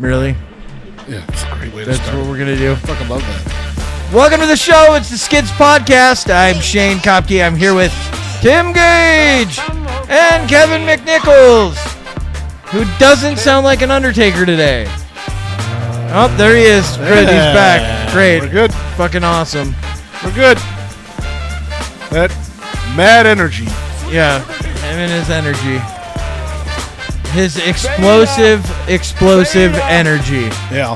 Really? Yeah, it's a great way to That's start. what we're going to do. I fucking love that. Welcome to the show. It's the Skids Podcast. I'm Shane Kopke. I'm here with Tim Gage and Kevin McNichols, who doesn't sound like an Undertaker today. Oh, there he is. Good, he's back. Great. We're good. Fucking awesome. We're good. That mad energy. Yeah, him and his energy. His explosive energy. Yeah.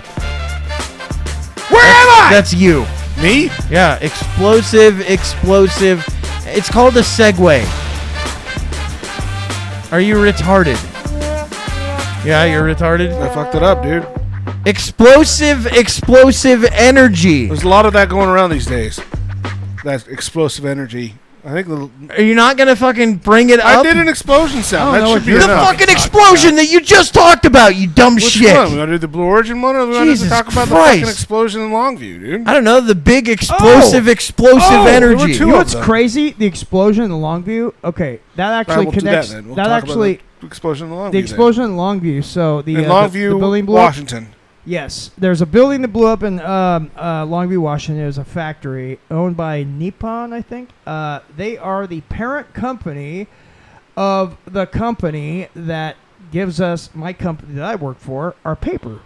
Where am I? That's you. Me? Yeah, explosive. It's called a segue. Are you retarded? Yeah, you're retarded? I fucked it up, dude. Explosive energy. There's a lot of that going around these days. That explosive energy. I think Are you not going to fucking bring it up? I did an explosion sound. That should be the enough. fucking explosion that you just talked about, you dumb Which shit. one? We want to do the Blue Origin one, or we want to talk about the fucking explosion in Longview, dude? I don't know, the big explosive energy. You know what's crazy? The explosion in the Longview. Okay, that actually connects. That actually the explosion in Longview. The explosion in Longview. So the in Longview, the building blew Washington. Up. Yes, there's a building that blew up in Longview, Washington. It was a factory owned by Nippon, I think. They are the parent company of the company that gives us, my company that I work for, our paper.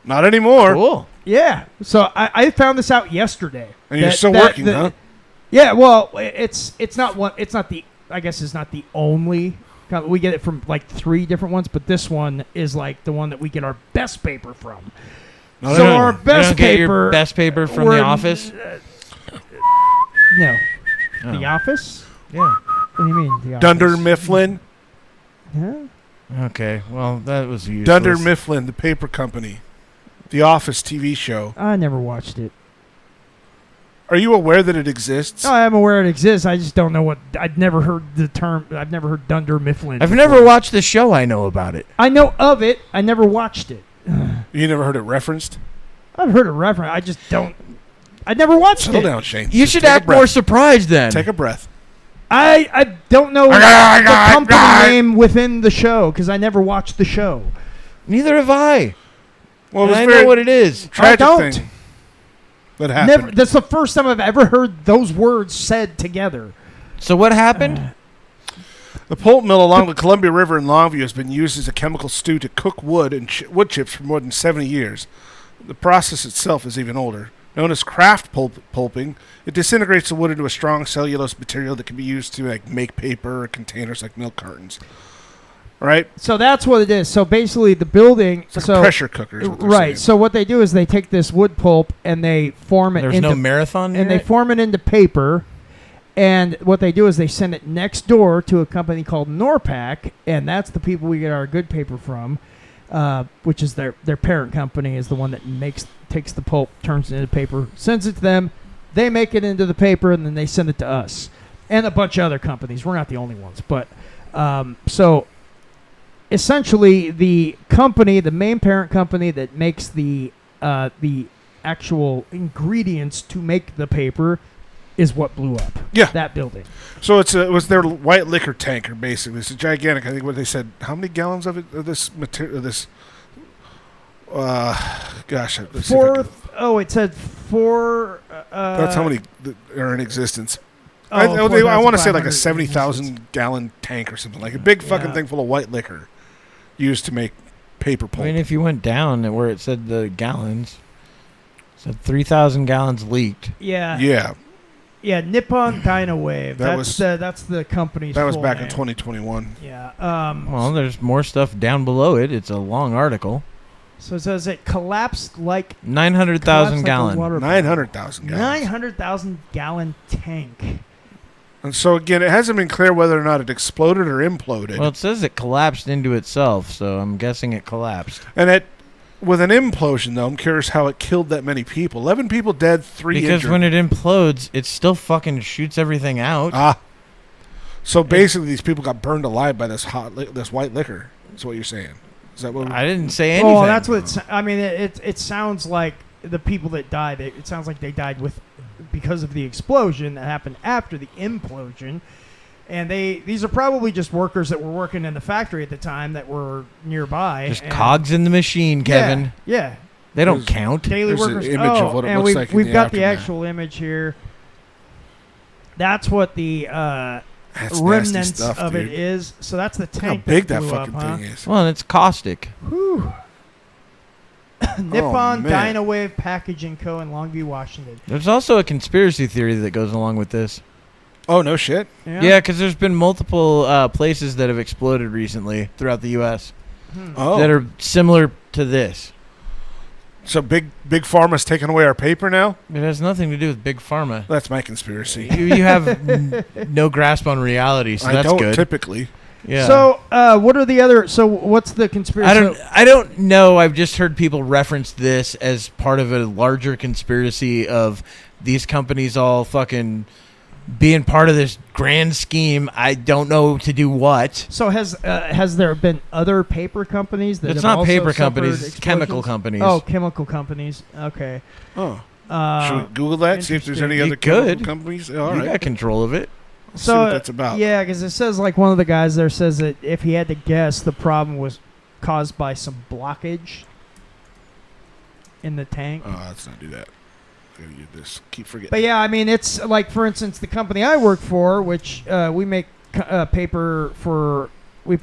Not anymore. Cool. Yeah. So I found this out yesterday. And you're still working, huh? Yeah. Well, it's not one. It's not the. I guess it's not the only. We get it from like 3 different ones, but this one is like the one that we get our best paper from. Our best paper. Your best paper from The Office? No. Oh. The Office? Yeah. What do you mean? The Office? Dunder Mifflin. Yeah. Okay. Well, that was useless. Dunder Mifflin, the paper company. The Office TV show. I never watched it. Are you aware that it exists? No, I'm aware it exists. I just don't know what. I'd never heard the term. I've never heard Dunder Mifflin. I've never watched the show. I know about it. I know of it. I never watched it. You never heard it referenced? I've heard it referenced. I just don't. I never watched Settle it. down, Shane. You should act more surprised then. Take a breath. I don't know the company name within the show because I never watched the show. Neither have I. Well, I know what it is. Tragic I don't. thing that happened. That's the first time I've ever heard those words said together. So what happened? The pulp mill along the Columbia River in Longview has been used as a chemical stew to cook wood and wood chips for more than 70 years. The process itself is even older. Known as craft pulping, it disintegrates the wood into a strong cellulose material that can be used to make paper or containers like milk cartons. Right? So that's what it is. So basically the building... It's like pressure cookers. Right. So what they do is they take this wood pulp and they form it There's into... no marathon and they form it into paper. And what they do is they send it next door to a company called Norpac, and that's the people we get our good paper from, which is their parent company is the one that takes the pulp, turns it into paper, sends it to them. They make it into the paper, and then they send it to us. And a bunch of other companies. We're not the only ones. But so... essentially, the company, the main parent company that makes the actual ingredients to make the paper, is what blew up. Yeah, that building. So it was their white liquor tanker, basically. It's a gigantic. I think what they said. How many gallons of it? Of this material? This. Gosh. It said 4. That's how many are in existence. Oh, I want to say like a 70,000 gallon tank or something, like a big fucking thing full of white liquor used to make paper pulp. I mean, if you went down where it said the gallons, it said 3,000 gallons leaked. Yeah. Yeah. Yeah, Nippon Dynawave. That's the company's That was back name. in 2021. Yeah. Well, there's more stuff down below it. It's a long article. So it says it collapsed like 900,000 gallons. 900,000 gallons. 900,000 gallon tank. And so, again, it hasn't been clear whether or not it exploded or imploded. Well, it says it collapsed into itself, so I'm guessing it collapsed. And with an implosion, though, I'm curious how it killed that many people. 11 people dead, 3 injured. Because when it implodes, it still fucking shoots everything out. So basically, these people got burned alive by this this white liquor. Is what you're saying? Is that what? I didn't say anything. Well, that's what it sounds like. The people that died, it sounds like they died because of the explosion that happened after the implosion. And these are probably just workers that were working in the factory at the time that were nearby. Just and cogs in the machine, Kevin. Yeah. They don't count. Daily There's an workers. image of what it and looks like in we've the got the aftermath. actual image here. That's what the That's nasty remnants stuff, of dude. it is. So that's the Look how tank big that blew fucking up, huh? thing is. Well, and it's caustic. Whew. Nippon man. Dynawave Packaging Co. in Longview, Washington. There's also a conspiracy theory that goes along with this. Oh, no shit. Yeah, because there's been multiple places that have exploded recently throughout the U.S. Oh. that are similar to this. So big pharma's taking away our paper now? It has nothing to do with big pharma. That's my conspiracy. You have no grasp on reality, so I that's don't good. typically. Yeah. So, what are the other? So, what's the conspiracy? I don't know. I've just heard people reference this as part of a larger conspiracy of these companies all fucking being part of this grand scheme. I don't know to do what. So has there been other paper companies that It's have not also paper suffered companies. It's chemical explosions? companies. Oh, chemical companies. Okay. Oh. Uh, Should we Google that? See if there's any You other chemical could. companies? You All right. got control of it. Let's so see what that's about. Yeah, because it says like one of the guys there says that if he had to guess, the problem was caused by some blockage in the tank. Oh, let's not do that. I gotta get this. Keep forgetting. But yeah, I mean, it's like, for instance, the company I work for, which we make paper for, we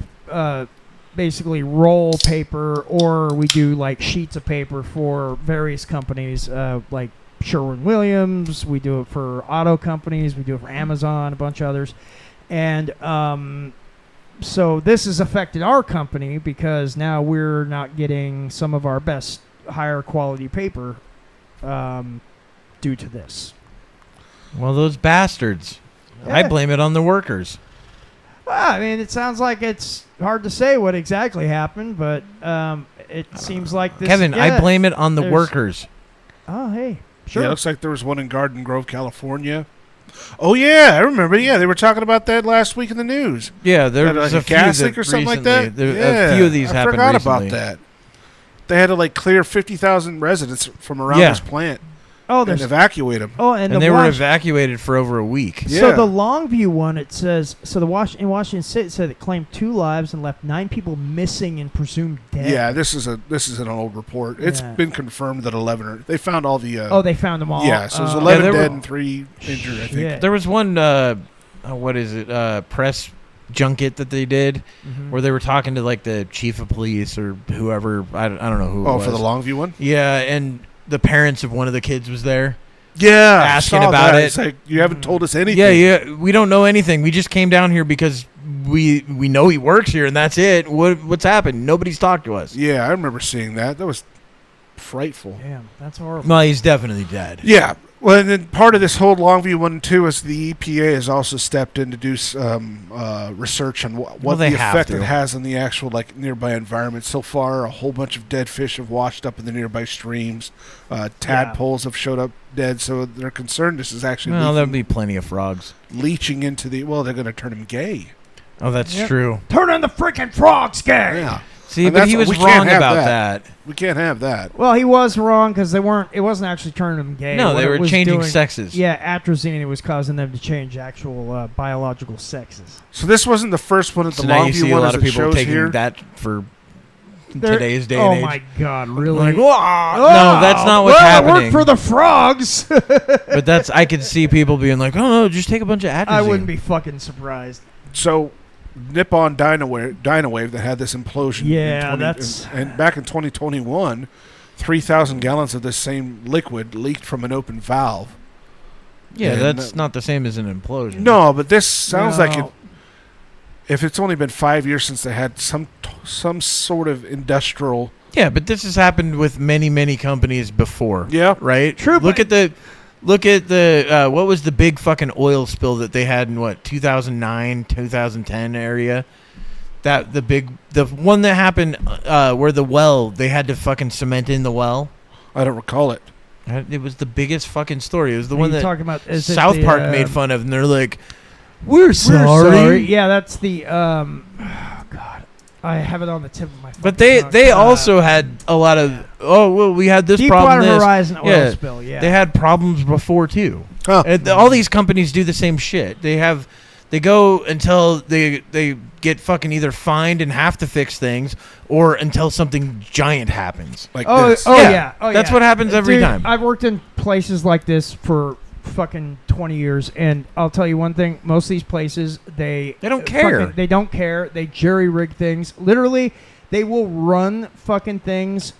basically roll paper, or we do like sheets of paper for various companies, like Sherwin-Williams. We do it for auto companies. We do it for Amazon, a bunch of others. And so this has affected our company because now we're not getting some of our best, higher quality paper due to this. Well, those bastards. Yeah. I blame it on the workers. Well, I mean, it sounds like it's hard to say what exactly happened, but it seems like this. Kevin, yeah, I blame it on the there's- workers. Oh, hey, sure. Yeah, it looks like there was one in Garden Grove, California. Oh, yeah, I remember. Yeah, they were talking about that last week in the news. Yeah, there Had, was like a few gas that leak or something like recently- that. there- a few of these I happened forgot recently. about that. They had to like clear 50,000 residents from around Yeah. this plant Oh, and there's. evacuate them. Oh, and And the they were Wash- evacuated for over a week. So Yeah. the Longview one, it says, so in Washington State, it said it claimed 2 lives and left 9 people missing and presumed dead. Yeah, this is an old report. It's Yeah. been confirmed that 11 are. They found all the. Oh, they found them all. yeah, so there's Oh. 11 Yeah, there dead were- and 3 injured. I think. Shit. There was one, what is it, press junket that they did Mhm. where they were talking to like the chief of police or whoever. I don't know who it Oh, was. for the Longview one. Yeah, and the parents of one of the kids was there. Yeah, Asking I saw about that. it. It's like you haven't told us anything. Yeah, we don't know anything. We just came down here because we know he works here and that's it. What's happened? Nobody's talked to us. Yeah, I remember seeing that. That was frightful. Damn, that's horrible. Well, he's definitely dead. Yeah. Well, and then part of this whole Longview one too is the EPA has also stepped in to do research on what Well, the they have effect to. it has on the actual like nearby environment. So far, a whole bunch of dead fish have washed up in the nearby streams. Tadpoles have showed up dead, so they're concerned this is actually Well, there'll leaking, be plenty of frogs. leaching into the. Well, they're going to turn them gay. Oh, that's Yep. true. Turn on the freaking frogs, gang! Yeah, See, And but that's- he was we can't wrong have about that. that. we can't have that. Well, he was wrong because it wasn't actually turning them gay. No, What they it were was changing doing- sexes. Yeah, atrazine was causing them to change actual biological sexes. So this wasn't the first one at the So now you Longview see a one, lot as of it people shows taking here. that for They're- today's day oh and age. my God, really? Like, "Wah!" No, that's not what's well, happening. I work for the frogs. But that's I could see people being like, "Oh no, just take a bunch of atrazine." I wouldn't be fucking surprised. So, Nippon Dynawave that had this implosion. Yeah, in that's- and back in 2021, 3,000 gallons of this same liquid leaked from an open valve. Yeah, And that's not the same as an implosion. No, but this sounds like it. No. If it's only been 5 years since they had some sort of industrial. Yeah, but this has happened with many companies before. Yeah. Right. True, Look but- at the what was the big fucking oil spill that they had in 2009, 2010 area? That the one that happened where the well they had to fucking cement in the well. I don't recall it. It was the biggest fucking story. It was the What one are you that talking about? Is it South the, Park made fun of, and they're like, "We're We're sorry." Yeah, that's the oh God, I have it on the tip of my. But fucking tongue. they also had a lot of we had this Deepwater problem. This. Horizon oil Yeah. spill. Yeah, They had problems before too. Huh. All these companies do the same shit. They have They go until they get fucking either fined and have to fix things, or until something giant happens. Like Oh, this. yeah. That's what happens every Dude, time. I've worked in places like this for fucking 20 years, and I'll tell you one thing: most of these places, they don't care. They don't care. They jury rig things. Literally, they will run fucking things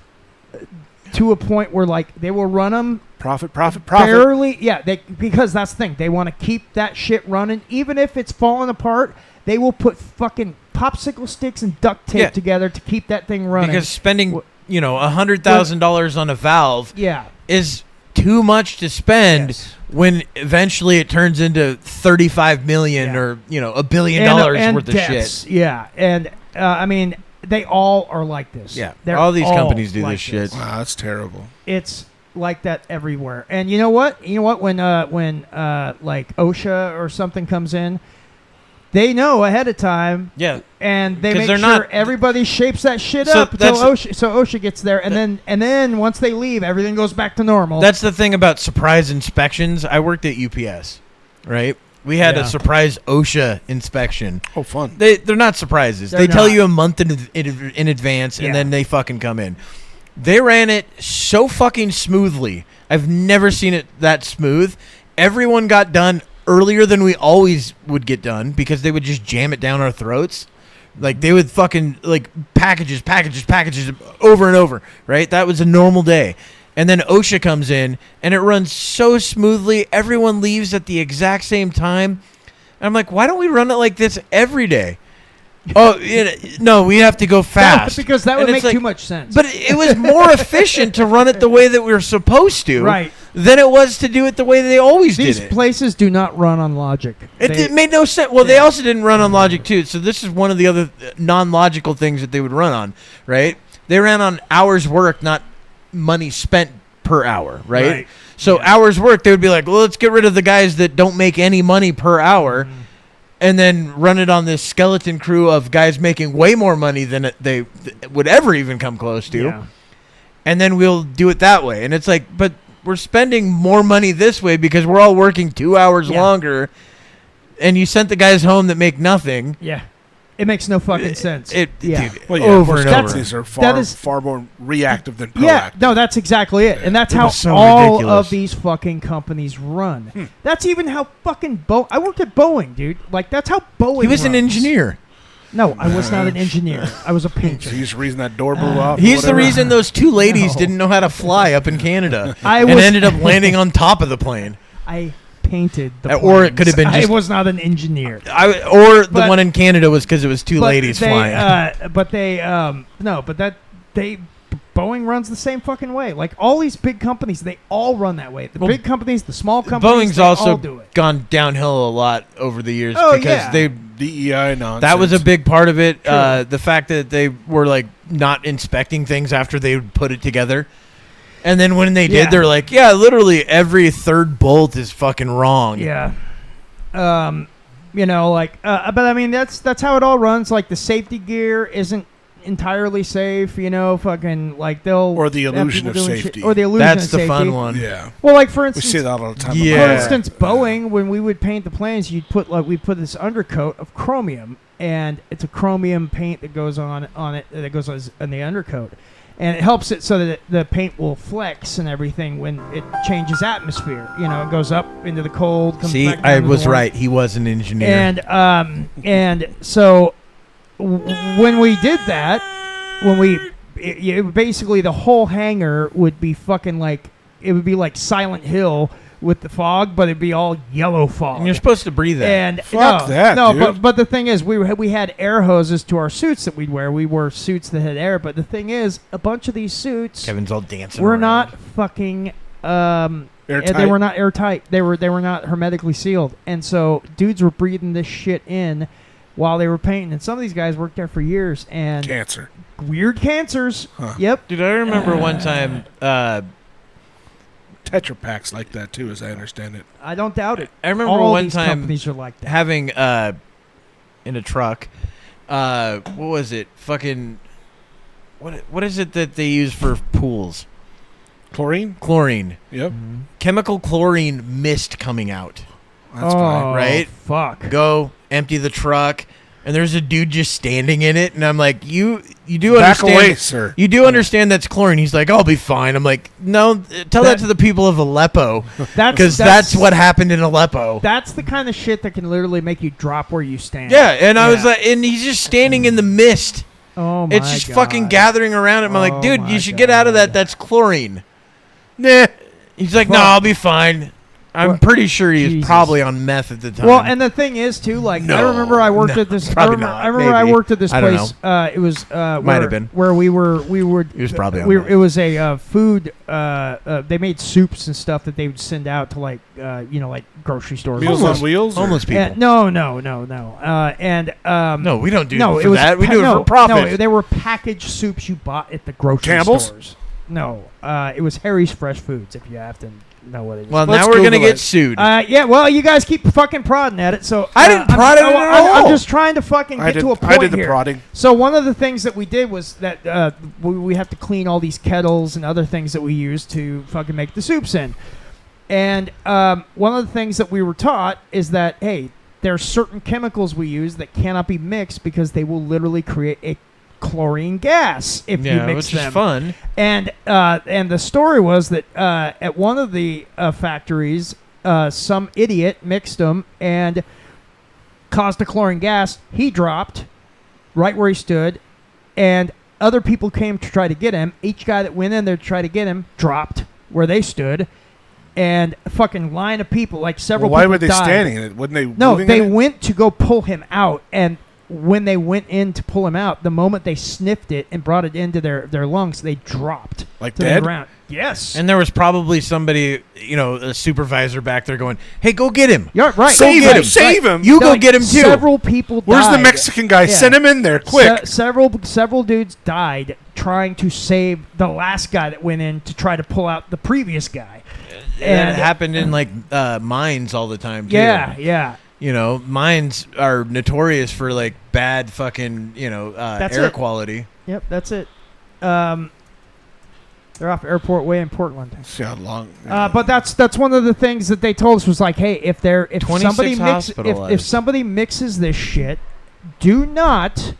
to a point where, like, they will run them Profit. barely. Yeah, because that's the thing. They want to keep that shit running, even if it's falling apart. They will put fucking popsicle sticks and duct tape together to keep that thing running. Because spending, $100,000 on a valve is too much to spend when eventually it turns into $35 million or $1 billion worth of debts. shit. Yeah, and I mean, they all are like this. Yeah, They're all these all companies do like this shit. Wow, that's terrible. It's like that everywhere. And you know what? When like OSHA or something comes in, they know ahead of time. Yeah. And they 'Cause make they're sure not- everybody shapes that shit So up until that's- OSHA gets there, and then once they leave, everything goes back to normal. That's the thing about surprise inspections. I worked at UPS, right? We had a surprise OSHA inspection. Oh, fun. They're not surprises. They're they tell not. you a month in advance, and then they fucking come in. They ran it so fucking smoothly. I've never seen it that smooth. Everyone got done earlier than we always would get done because they would just jam it down our throats. Like, they would fucking, like, packages over and over, right? That was a normal day. And then OSHA comes in, and it runs so smoothly. Everyone leaves at the exact same time. And I'm like, why don't we run it like this every day? Oh, no, we have to go fast. Because that And would it's make like- too much sense. But it was more efficient to run it the way that we were supposed to, Right. than it was to do it the way they always These did it. places do not run on logic. It made no sense. Well, they also didn't run on logic, too. So this is one of the other non-logical things that they would run on, right? They ran on hours worked, not money spent per hour, right? So hours worked, they would be like, well, let's get rid of the guys that don't make any money per hour, and then run it on this skeleton crew of guys making way more money than they would ever even come close to. Yeah. And then we'll do it that way. And it's like, but we're spending more money this way because we're all working 2 hours longer, and you sent the guys home that make nothing. Yeah. It makes no fucking sense. Dude, Well, over most and over. companies are that is- far more reactive than proactive. Yeah, no, that's exactly it. And that's It how was so all ridiculous. of these fucking companies run. That's even how fucking I worked at Boeing, dude. Like, that's how Boeing He was an runs. engineer. No, I was not an engineer. I was a painter. So he's the reason that door blew off. or He's the whatever. reason those two ladies No. didn't know how to fly up in Canada I and was- ended up landing on top of the plane. I painted the Or it could have been planes. just- I was not an engineer. Or the But- one in Canada was because it was two ladies flying. Boeing runs the same fucking way. Like, all these big companies, they all run that way. The big companies, the small companies, Boeing's they also all do it. gone downhill a lot over the years Oh, because yeah. they DEI nonsense. that was a big part of it. True. The fact that they were like not inspecting things after they would put it together. And then when they did, Yeah. they're like, yeah, literally every third bolt is fucking wrong. Yeah. But I mean, that's how it all runs. Like, the safety gear isn't entirely safe, fucking, like, they'll... Or the have illusion people of doing safety. Or the illusion That's of the safety. fun one. Yeah. Well, like, for We instance... see that all the time. Yeah. For instance, Boeing, when we would paint the planes, we'd put this undercoat of chromium, and it's a chromium paint that goes on it, that goes on the undercoat, and it helps it so that the paint will flex and everything when it changes atmosphere. It goes up into the cold. Comes See, back down I to the was warm. right. He was an engineer. And so when we did that, basically the whole hangar would be fucking like, it would be like Silent Hill with the fog, but it'd be all yellow fog. And you're supposed to breathe that. And Fuck that, dude. but the thing is, we had air hoses to our suits that we'd wear. We wore suits that had air, but the thing is, a bunch of these suits Kevin's all dancing were around. not fucking Airtight. they were not airtight. They were not hermetically sealed, and so dudes were breathing this shit in while they were painting. And some of these guys worked there for years, and Cancer. weird cancers. Huh. Yep. Dude, I remember one time... Tetra Packs like that, too, as I understand it. I don't doubt it. I remember All one these time companies are like that. having in a truck, what was it? Fucking what is it that they use for pools? Chlorine? Chlorine. Yep. Chemical chlorine mist coming out. That's oh, fine. right? Fuck. Go empty the truck, and there's a dude just standing in it, and I'm like, you do Back understand, away, sir. You do understand that's chlorine. He's like, I'll be fine. I'm like, no, tell that to the people of Aleppo, because that's what happened in Aleppo. That's the kind of shit that can literally make you drop where you stand. Yeah, and I was like, and he's just standing in the mist. Oh my It's just God. fucking gathering around him. I'm like, dude, you should get out of that. That's chlorine. Nah. He's like, no, I'll be fine. I'm pretty sure he was Jesus. probably on meth at the time. Well, and the thing is too, like I remember I worked at this. I probably remember, not. I remember I Maybe. worked at this I don't place. It was Might have been. where we were. He was probably on that. It was a food. They made soups and stuff that they would send out to like like grocery stores. Meals on Wheels? Homeless people. No. No, we don't do no, it it for was that. We do it for profit. No, they were packaged soups you bought at the grocery Campbell's? stores. No, it was Harry's Fresh Foods. If you have to know what it is. Well, Let's now we're gonna Google get it. sued. Yeah, well, you guys keep fucking prodding at it, so I didn't prod at it at all. I'm just trying to fucking get to a point I did the here. prodding. So one of the things that we did was that we have to clean all these kettles and other things that we use to fucking make the soups in. And one of the things that we were taught is that, hey, there are certain chemicals we use that cannot be mixed because they will literally create a chlorine gas if you mix which them. is fun. And the story was that at one of the factories, some idiot mixed them and caused a chlorine gas. He dropped right where he stood, and other people came to try to get him. Each guy that went in there to try to get him dropped where they stood, and a fucking line of people, like several Why people were they died. standing in it? Wouldn't they? No, moving they in it? went to go pull him out, and when they went in to pull him out, the moment they sniffed it and brought it into their lungs, they dropped Like to dead? the ground. Yes. And there was probably somebody, a supervisor back there going, "Hey, go get him! Yeah, right. Save Go get him! Save him! You go Like, get him too!" Several people Where's the died. Mexican guy? Yeah. Send him in there, quick! Several dudes died trying to save the last guy that went in to try to pull out the previous guy. And it happened in like mines all the time too. Yeah. Mines are notorious for like bad fucking That's air it. quality. Yep, that's it. They're off Airport Way in Portland. See how long. But that's one of the things that they told us was like, hey, if 26 if somebody mixes this shit, do not,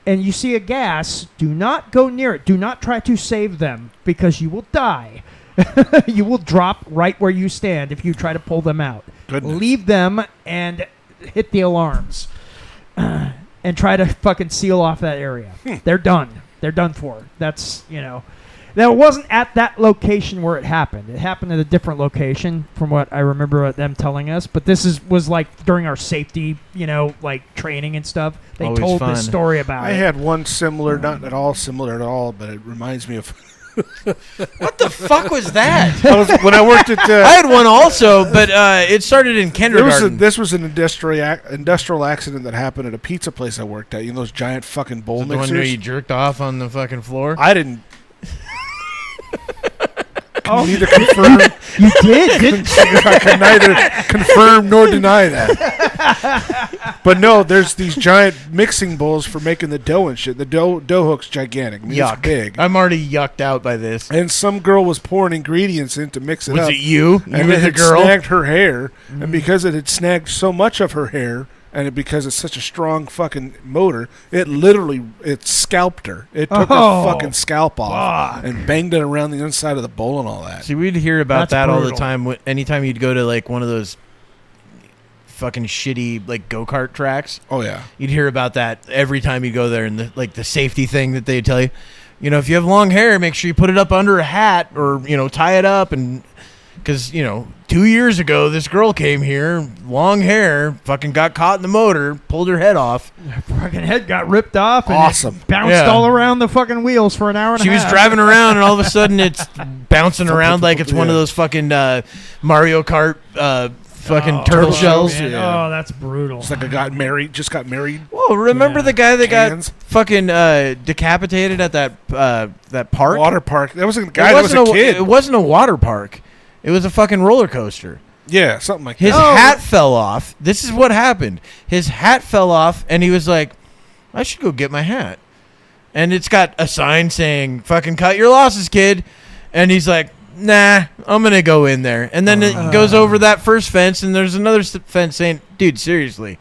and you see a gas, do not go near it. Do not try to save them because you will die. You will drop right where you stand if you try to pull them out. Goodness. Leave them and hit the alarms, and try to fucking seal off that area. They're done. They're done for. That's Now, it wasn't at that location where it happened. It happened at a different location from what I remember them telling us. But this was like during our safety, like training and stuff. They Always told fun. this story about I it. had one similar, not at all similar at all, but it reminds me of What the fuck was that? when I worked at. I had one also, but it started in kindergarten. This was an industrial accident that happened at a pizza place I worked at. You know those giant fucking bowl the one mixers? where you jerked off on the fucking floor? I didn't. Oh, Neither confirm. you did, didn't you? I can neither confirm nor deny that. But no, there's these giant mixing bowls for making the dough and shit. The dough hook's gigantic. I mean, Yuck. It's big. I'm already yucked out by this. And some girl was pouring ingredients in to mix it Was up. it you? And You it were the had girl? snagged her hair. And because it had snagged so much of her hair, and because it's such a strong fucking motor, it scalped her. It took Oh, her fucking scalp off fuck. and banged it around the inside of the bowl and all that. See, we'd hear about That's that all the brutal. time. Anytime you'd go to like one of those fucking shitty like go-kart tracks, Oh yeah. you'd hear about that every time you go there. And the safety thing that they tell you, if you have long hair, make sure you put it up under a hat or tie it up. And because 2 years ago this girl came here, long hair, fucking got caught in the motor, pulled her head off. Her fucking head got ripped off and Awesome. it bounced Yeah. all around the fucking wheels for an hour and She a was half. driving around, and all of a sudden it's bouncing around like it's one of Yeah. those fucking Mario Kart fucking Oh, turtle man. shells. Yeah. Oh, that's brutal. It's like I just got married. Whoa! Remember Yeah. the guy that Cans. got fucking decapitated at that park? Water park. That was a guy that was a kid. It wasn't a water park. It was a fucking roller coaster. Yeah, something like His that. hat fell off. This is what happened. His hat fell off, and he was like, "I should go get my hat." And it's got a sign saying, "Fucking cut your losses, kid." And he's like, "Nah, I'm gonna go in there." And then it goes over that first fence, and there's another fence saying, "Dude, seriously."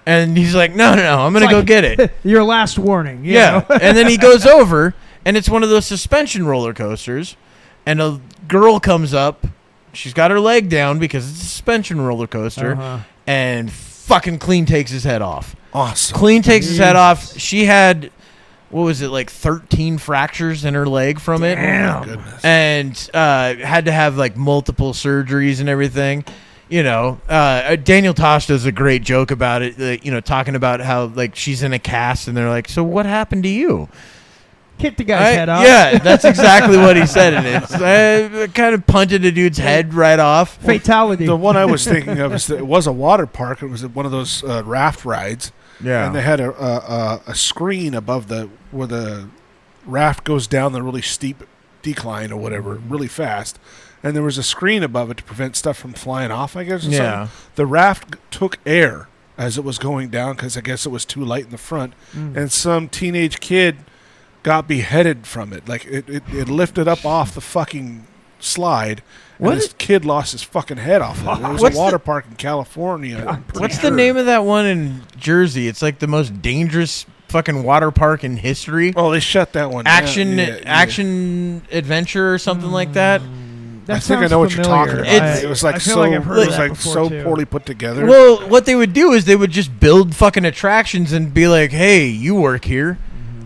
And he's like, no, I'm going to go get it. Your last warning. you Yeah. know? And then he goes over, and it's one of those suspension roller coasters. And a girl comes up. She's got her leg down because it's a suspension roller coaster. Uh-huh. And fucking clean takes his head off. Awesome. Clean takes his head off. She had, what was it, like 13 fractures in her leg from it. Oh, my goodness. And had to have like multiple surgeries and everything. You know, Daniel Tosh does a great joke about it, you know, talking about how like she's in a cast and they're like, so what happened to you? Kick the guy's head off. Yeah, that's exactly what he said in it. Kind of punted a dude's head right off. Fatality. The one I was thinking of is that it was a water park. It was one of those raft rides. Yeah. And they had a screen above where the raft goes down the really steep decline or whatever, really fast. And there was a screen above it to prevent stuff from flying off, I guess. Or Yeah. something. The raft took air as it was going down because I guess it was too light in the front. And some teenage kid got beheaded from it. Like, it lifted up off the fucking slide. What And this kid lost his fucking head off of it. It was What's a water park in California. I'm pretty What's sure. the name of that one in Jersey? It's like the most dangerous fucking water park in history. Oh, they shut that one Action down. Yeah. Action Adventure or something like that. That I think I sounds know what you're familiar. talking about. It's- It was like I feel so, like I've heard it of was that like before, so too. poorly put together. Well, what they would do is they would just build fucking attractions and be like, hey, you work here.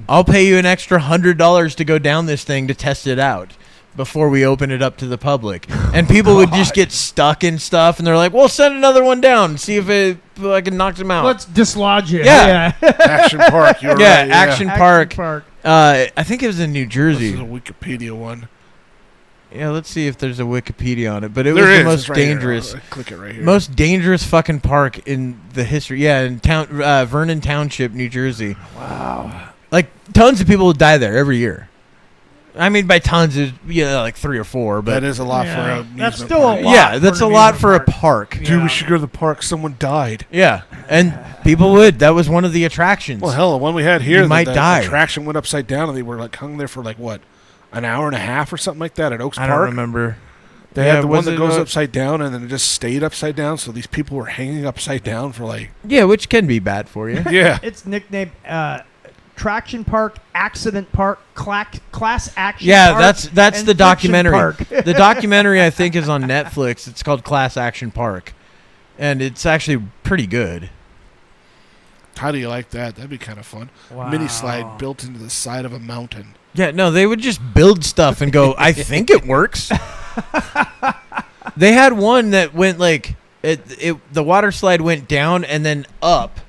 I'll pay you an extra $100 to go down this thing to test it out before we open it up to the public. And people would just get stuck in stuff, and they're like, well, send another one down and see if it fucking knocks them out. Let's dislodge it. Yeah. Action Park. You're Yeah, right. Action Action Park. Park. I think it was in New This Jersey. is a Wikipedia one. Yeah, let's see if there's a Wikipedia on it. But it There was is. the most It's right here. dangerous. I'll click it right here. Most dangerous fucking park in the history. Yeah, in Vernon Township, New Jersey. Wow. Like, tons of people die there every year. I mean, by tons, it's, like 3 or 4. But that is a lot Yeah. for a That's amusement still a park. lot. yeah, that's for a an lot for a amusement park. Yeah. Dude, we should go to the park. Someone died. Yeah, and people would. That was one of the attractions. Well, hell, the one we had here, You might the die. attraction went upside down, and they were like hung there for like what, an hour and a half or something like that at Oaks I Park. don't remember. They Yeah, had the one was that it, goes upside down, and then it just stayed upside down. So these people were hanging upside down for like, Yeah, which can be bad for you. yeah. It's nicknamed Traction Park, Accident Park, Class Action Yeah, Park. that's and the Friction documentary. Park. The documentary I think is on Netflix. It's called Class Action Park, and it's actually pretty good. How do you like that? That'd be kind of fun. Wow. Mini slide built into the side of a mountain. Yeah, no, they would just build stuff and go, I think it works. They had one that went like the water slide went down and then up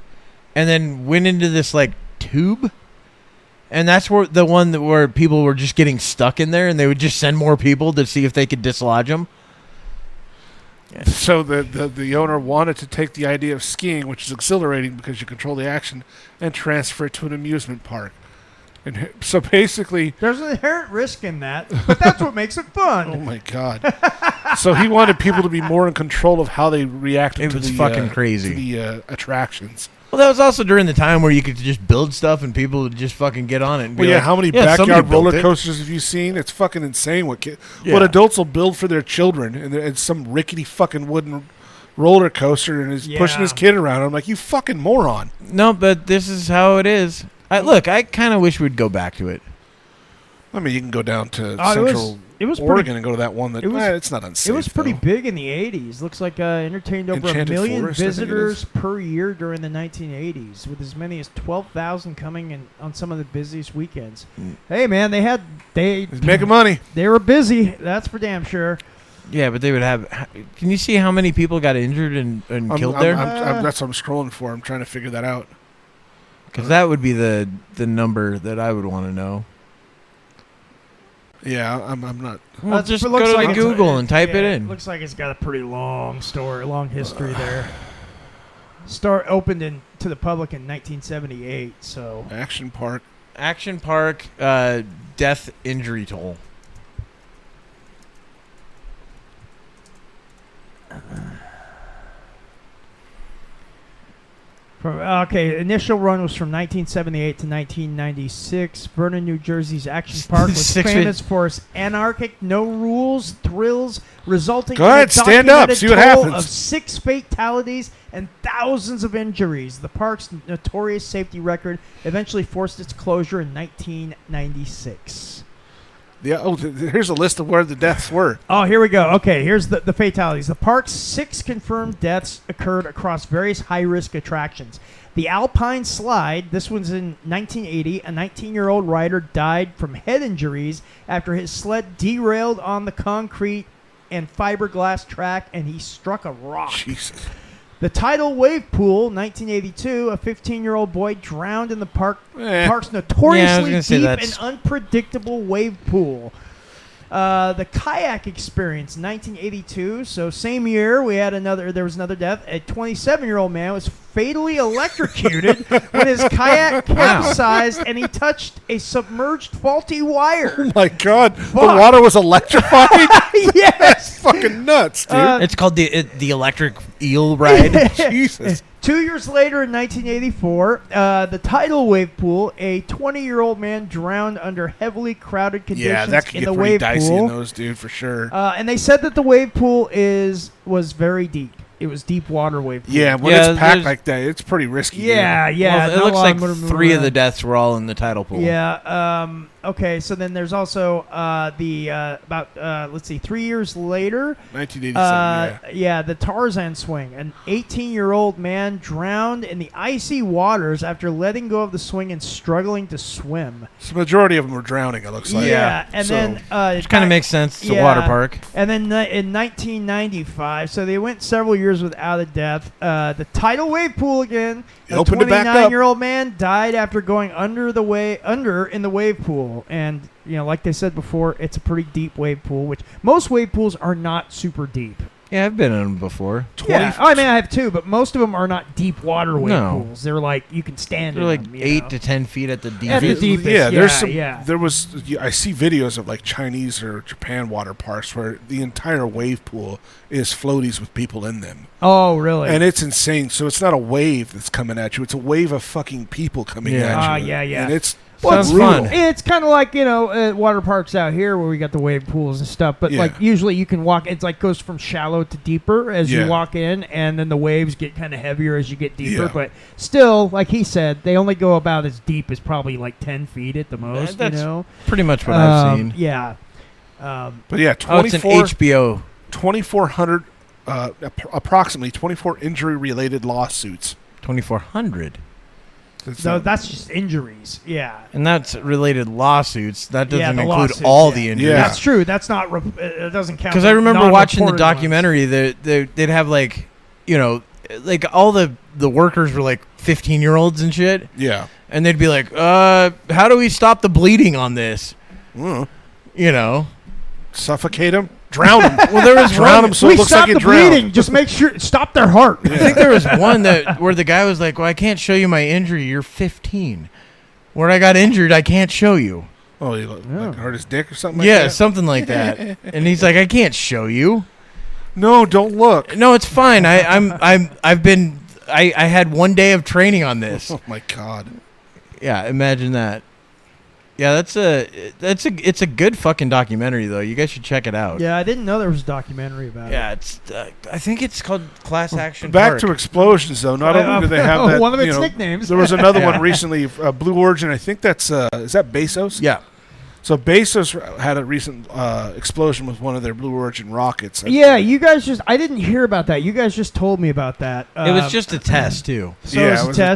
and then went into this like tube. And that's where the one where people were just getting stuck in there, and they would just send more people to see if they could dislodge them. So the owner wanted to take the idea of skiing, which is exhilarating because you control the action, and transfer it to an amusement park. And so basically, There's an inherent risk in that, but that's what makes it fun. oh my god! So he wanted people to be more in control of how they reacted It to was the fucking crazy. to the attractions. Well, that was also during the time where you could just build stuff and people would just fucking get on it. And be Well, yeah, like, how many "Yeah, somebody backyard built roller it." coasters have you seen? It's fucking insane what Yeah. what adults will build for their children, and it's some rickety fucking wooden roller coaster, and is pushing his Yeah. kid around. I'm like, you fucking moron! No, but this is how it is. Look, I kind of wish we'd go back to it. I mean, you can go down to Oh, Central it was Oregon pretty. and go to that one that it was- it's not unsafe. It was pretty though. big in the 80s. Looks like entertained over Enchanted 1 million Forest, I think it visitors per year during the 1980s, with as many as 12,000 coming in on some of the busiest weekends. Mm. Hey, man, He's making money. they were busy. That's for damn sure. Yeah, but they would have. Can you see how many people got injured and killed there? That's what I'm scrolling for. I'm trying to figure that out. Because that would be the number that I would want to know. Yeah, I'm not. Well, That's- just it go looks to like the it's- Google and type yeah, it in. Looks like it's got a pretty long story, long history there. Opened to the public in 1978, so Action Park. Action Park death injury toll. Initial run was from 1978 to 1996. Vernon, New Jersey's Action Park was 6 feet. famous for its anarchic, no rules thrills, resulting Go in ahead, a stand up, documented see what total happens. of 6 fatalities and thousands of injuries. The park's notorious safety record eventually forced its closure in 1996. Yeah. Here's a list of where the deaths were. Oh, here we go. Okay, here's the fatalities. The park's 6 confirmed deaths occurred across various high-risk attractions. The Alpine Slide, this one's in 1980. A 19-year-old rider died from head injuries after his sled derailed on the concrete and fiberglass track, and he struck a rock. Jesus. The Tidal Wave Pool, 1982. A 15-year-old boy drowned in the park's notoriously gonna say deep that's- and unpredictable wave pool. The Kayak Experience, 1982. So same year, there was another death. A 27-year-old man was fatally electrocuted when his kayak capsized and he touched a submerged faulty wire. Oh my God. The Fuck. water was electrified? Yes. Fucking nuts, dude. It's called the electric eel ride. Jesus. 2 years later, in 1984, the Tidal Wave Pool, a 20-year-old man drowned under heavily crowded conditions Yeah, that could in get the pretty wave dicey pool. in those, dude, for sure. And they said that the wave pool was very deep. It was deep water wave pool. Yeah, when Yeah, it's packed there's- like that, it's pretty risky. Yeah, yeah. Well, it not looks a lot like of movement 3 of around. the deaths were all in the tidal pool. Yeah. Okay. So then there's also let's see, 3 years later. 1987, yeah. The Tarzan swing. An 18-year-old man drowned in the icy waters after letting go of the swing and struggling to swim. So the majority of them were drowning, it looks like. Yeah, and So- then Which kind of makes sense. It's a water park. And then in 1995, so they went several years without a death. The Tidal Wave Pool again. It opened it back up. 29-year-old man died after going under in the wave pool, and like they said before, it's a pretty deep wave pool. Which most wave pools are not super deep. Yeah, I've been in them before. Yeah, I mean I have too, but most of them are not deep water wave No. pools. They're like you can stand. They're in like them, 8 to 10 feet at the At deepest. the deepest. Yeah, there's some. Yeah. There was. I see videos of like Chinese or Japan water parks where the entire wave pool is floaties with people in them, Oh, really? and it's insane. So it's not a wave that's coming at you; it's a wave of fucking people coming Yeah. at you. Yeah. And it's Sounds brutal. fun. It's kind of like water parks out here where we got the wave pools and stuff. But Yeah. like usually you can walk. It's like goes from shallow to deeper as Yeah. you walk in, and then the waves get kind of heavier as you get deeper. Yeah. But still, like he said, they only go about as deep as probably like 10 feet at the most. That's you know, pretty much what I've seen. Yeah. But yeah, Oh, it's an HBO. 2,400, approximately 24 injury-related lawsuits. 2,400. So that's just injuries. Yeah. And that's related lawsuits. That Yeah, doesn't the include lawsuits, all yeah. the injuries. Yeah. That's true. That's not. It doesn't count. Because I remember watching the non-reported documentary, they'd have like, like all the workers were like 15-year-olds and shit. Yeah. And they'd be like, how do we stop the bleeding on this? Well, You know? suffocate them, drown them. Well, there was Drown one. them so we it looks stop like you the drowned. bleeding. Just make sure stop their heart. I think there was one where the guy was like, well, I can't show you my injury. You're 15. Where I got injured, I can't show you. Oh, he like hurt his dick or something like Yeah, that? something like that. And he's like, I can't show you. No, don't look. No, it's fine. I had 1 day of training on this. Oh, my God. Yeah, imagine that. Yeah, it's a good fucking documentary though. You guys should check it out. Yeah, I didn't know there was a documentary about it. Yeah, it's I think it's called Class Action Back Park. to explosions, though. Not only do they have that, one of its you know, nicknames. there was another Yeah. one recently, Blue Origin. I think that's is that Bezos? Yeah. So Bezos had a recent explosion with one of their Blue Origin rockets. Yeah, you guys I didn't hear about that. You guys just told me about that. It was just a test too. so Yeah, it was it a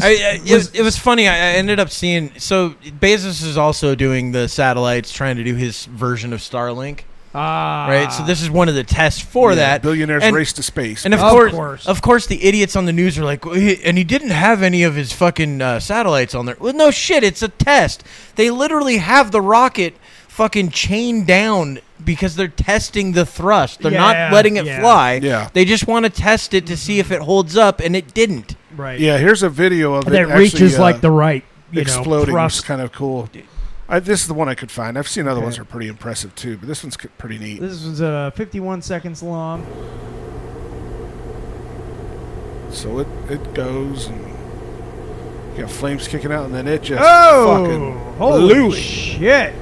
was test. It was funny. I ended up seeing. So Bezos is also doing the satellites, trying to do his version of Starlink. Right. So this is one of the tests for that. Billionaires And- race to space. And of course, the idiots on the news are like, and he didn't have any of his fucking satellites on there. Well, no shit, it's a test. They literally have the rocket fucking chained down because they're testing the thrust. They're not letting it fly. Yeah. They just want to test it to see if it holds up, and it didn't. right. Yeah, here's a video of And it it reaches actually, like the right exploding. It's thrust. kind of cool. This is the one I could find. I've seen other ones that are pretty impressive too, but this one's pretty neat. This was 51 seconds long. So it goes and You got flames kicking out, and then it just Oh, fucking holy blew it. shit!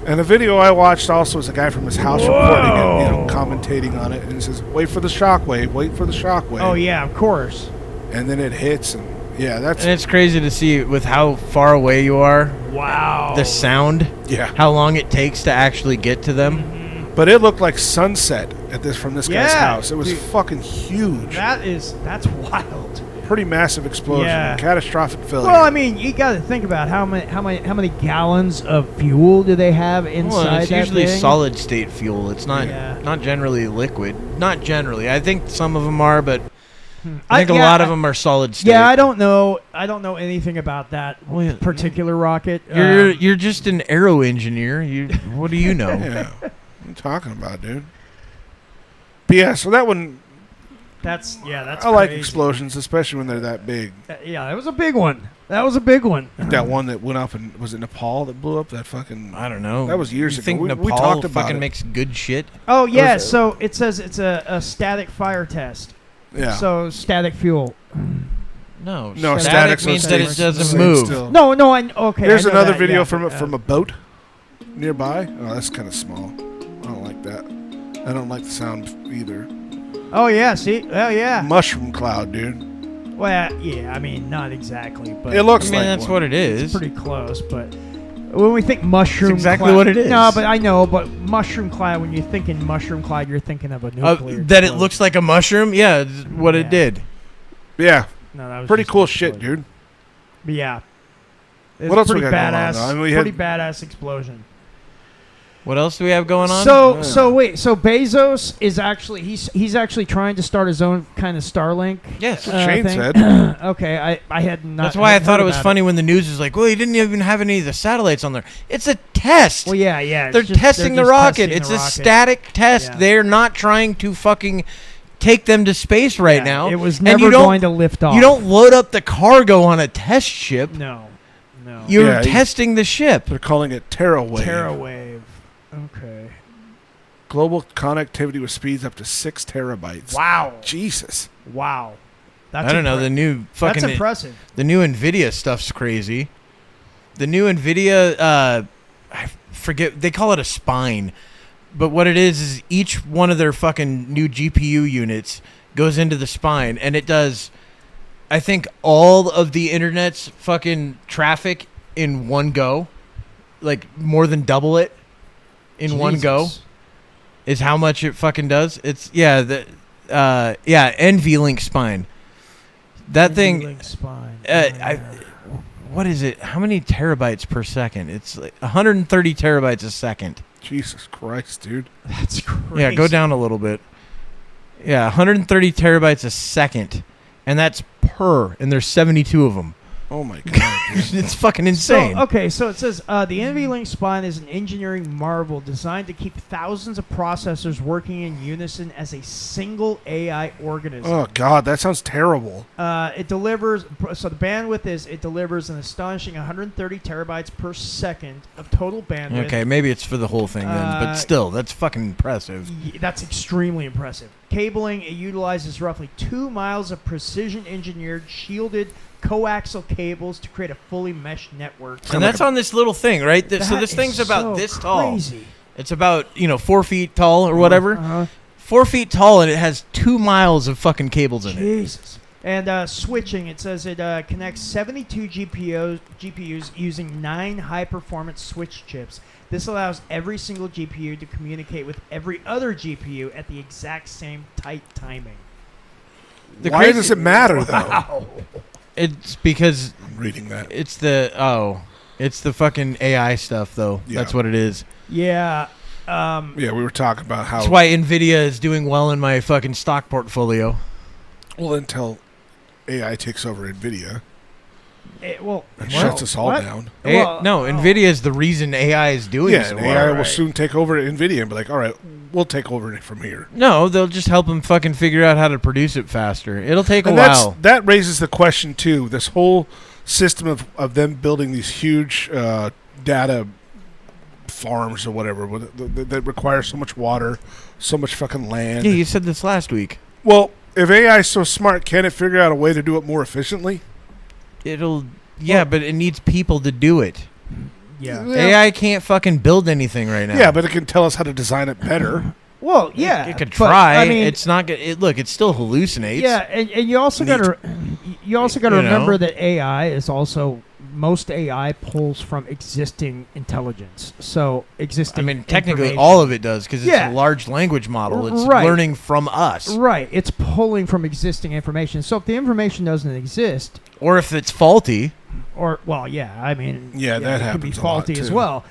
And the video I watched also was a guy from his house recording it, commentating on it, and he says, "Wait for the shockwave, wait for the shockwave." Oh yeah, of course. And then it hits, and yeah, that's And it's crazy to see with how far away you are, Wow. the sound, yeah. how long it takes to actually get to them. But it looked like sunset from this guy's Yeah, house. It was dude. fucking huge, That's wild. pretty massive explosion, Yeah. catastrophic failure. Well, I mean, you got to think about how many gallons of fuel do they have inside Well, it's that usually thing? solid state fuel. It's not Yeah. not generally liquid. Not generally. I think some of them are, but I think a yeah, lot of them are solid state. Yeah, I don't know. I don't know anything about that Well, yeah. particular rocket. You're just an aero engineer. What do you know? Yeah. What are you talking about, dude? But yeah, so that one, that's I like crazy. explosions, especially when they're that big. Yeah, that was a big one. That was a big one. Like that one that went up, and was it Nepal that blew up? That fucking. I don't know. That was years You ago. think We Nepal talked about fucking it. makes good shit? Oh yeah, Was it- so it says it's a static fire test. Yeah. So static fuel. No. No, static static means so that stays- it doesn't stays move. still. No, okay. Here's I know another that, video yeah, from but, a boat nearby. Oh, that's kind of small. I don't like that. I don't like the sound either. Oh yeah, see, oh yeah. Mushroom cloud, dude. Well, yeah. I mean, not exactly, but It I looks mean, like that's one. what it is. it's pretty close. But when we think mushroom, It's exactly cloud, what it is. No, but I know. But mushroom cloud. When you're thinking mushroom cloud, you're thinking of a nuclear. That it explosion. looks like a mushroom? Yeah, it's what Yeah. it did. Yeah, No, that was pretty just cool an shit, explosion. dude. But yeah. It's What else we pretty got going on, badass. though? I mean, we pretty had- badass explosion. What else do we have going on? So Yeah. wait, so Bezos is actually he's actually trying to start his own kind of Starlink. yes. That's what Shane thing. said. Okay, I had not. That's why I hadn't thought heard it was about funny when the news is like, well, he didn't even have any of the satellites on there. It's a test. Well, yeah, it's They're just- testing the just rocket. testing It's the a rocket. static test. Yeah. They're not trying to fucking take them to space right Yeah, now. It was And you never don't- going to lift off. You don't load up the cargo on a test ship. No. You're Yeah, testing the ship. They're calling it TerraWave. TerraWave. Okay. Global connectivity with speeds up to 6 terabytes. Wow. Jesus. Wow. That's I don't know. The new That's fucking impressive. the new NVIDIA stuff's crazy. The new NVIDIA, I forget, they call it a spine. But what it is each one of their fucking new GPU units goes into the spine, and it does, I think, all of the internet's fucking traffic in one go. Like, more than double it in one go Jesus. is how much it fucking does. It's, NV Linkspine. That thing, Linkspine. what is it? How many terabytes per second? It's like 130 terabytes a second. Jesus Christ, dude. That's crazy. Yeah, go down a little bit. Yeah, 130 terabytes a second. And that's and there's 72 of them. Oh my God, dude. It's fucking insane. So it says the NV Linkspine is an engineering marvel designed to keep thousands of processors working in unison as a single AI organism. Oh God, that sounds terrible. It delivers. So the bandwidth it delivers an astonishing 130 terabytes per second of total bandwidth. Okay, maybe it's for the whole thing then, but still, that's fucking impressive. That's extremely impressive. Cabling, it utilizes roughly 2 miles of precision-engineered, shielded coaxial cables to create a fully meshed network. And that's on this little thing, right? So That this thing's is about so this tall. crazy. It's about, 4 feet tall or whatever. Uh-huh. 4 feet tall, and it has 2 miles of fucking cables in it. Jesus. And switching, it says it connects 72 GPUs using 9 high-performance switch chips. This allows every single GPU to communicate with every other GPU at the exact same tight timing. Why does it matter, though? It's because I'm reading that. it's the fucking AI stuff, though. Yeah. That's what it is. Yeah. Yeah, we were talking about how. That's why NVIDIA is doing well in my fucking stock portfolio. Well, until AI takes over NVIDIA Well, and well, shuts us all what? down. Well, NVIDIA is the reason AI is doing Yeah, so and well. AI will right. soon take over NVIDIA and be like, all right, we'll take over it from here. No, they'll just help them fucking figure out how to produce it faster. It'll take a And while. that raises the question, too. This whole system of them building these huge data farms or whatever that require so much water, so much fucking land. Yeah, you said this last week. Well, if AI is so smart, can it figure out a way to do it more efficiently? It'll Yeah, but it needs people to do it. Yeah. AI can't fucking build anything right now. Yeah, but it can tell us how to design it better. Well, yeah. It could but, try. I mean, it's not good. Look, it still hallucinates. Yeah, and you also got to remember know? that AI is also most AI pulls from existing intelligence. So existing. I mean, technically, information. all of it does because it's Yeah. a large language model. It's Right. learning from us. Right, it's pulling from existing information. So if the information doesn't exist, Or if it's faulty. or well, yeah, I mean, Yeah, that it could be happens a lot, faulty as too. well.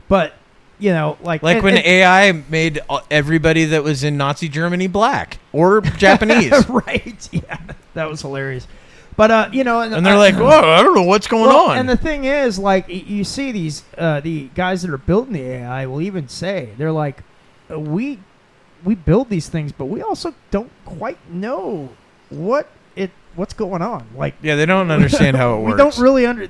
But like Like when AI made everybody that was in Nazi Germany black or Japanese. right, yeah, that was hilarious. But And they're like, whoa, I don't know what's going on. And the thing is, like, you see these the guys that are building the AI will even say they're like, we build these things, but we also don't quite know what's going on. Like, yeah, they don't understand how it works.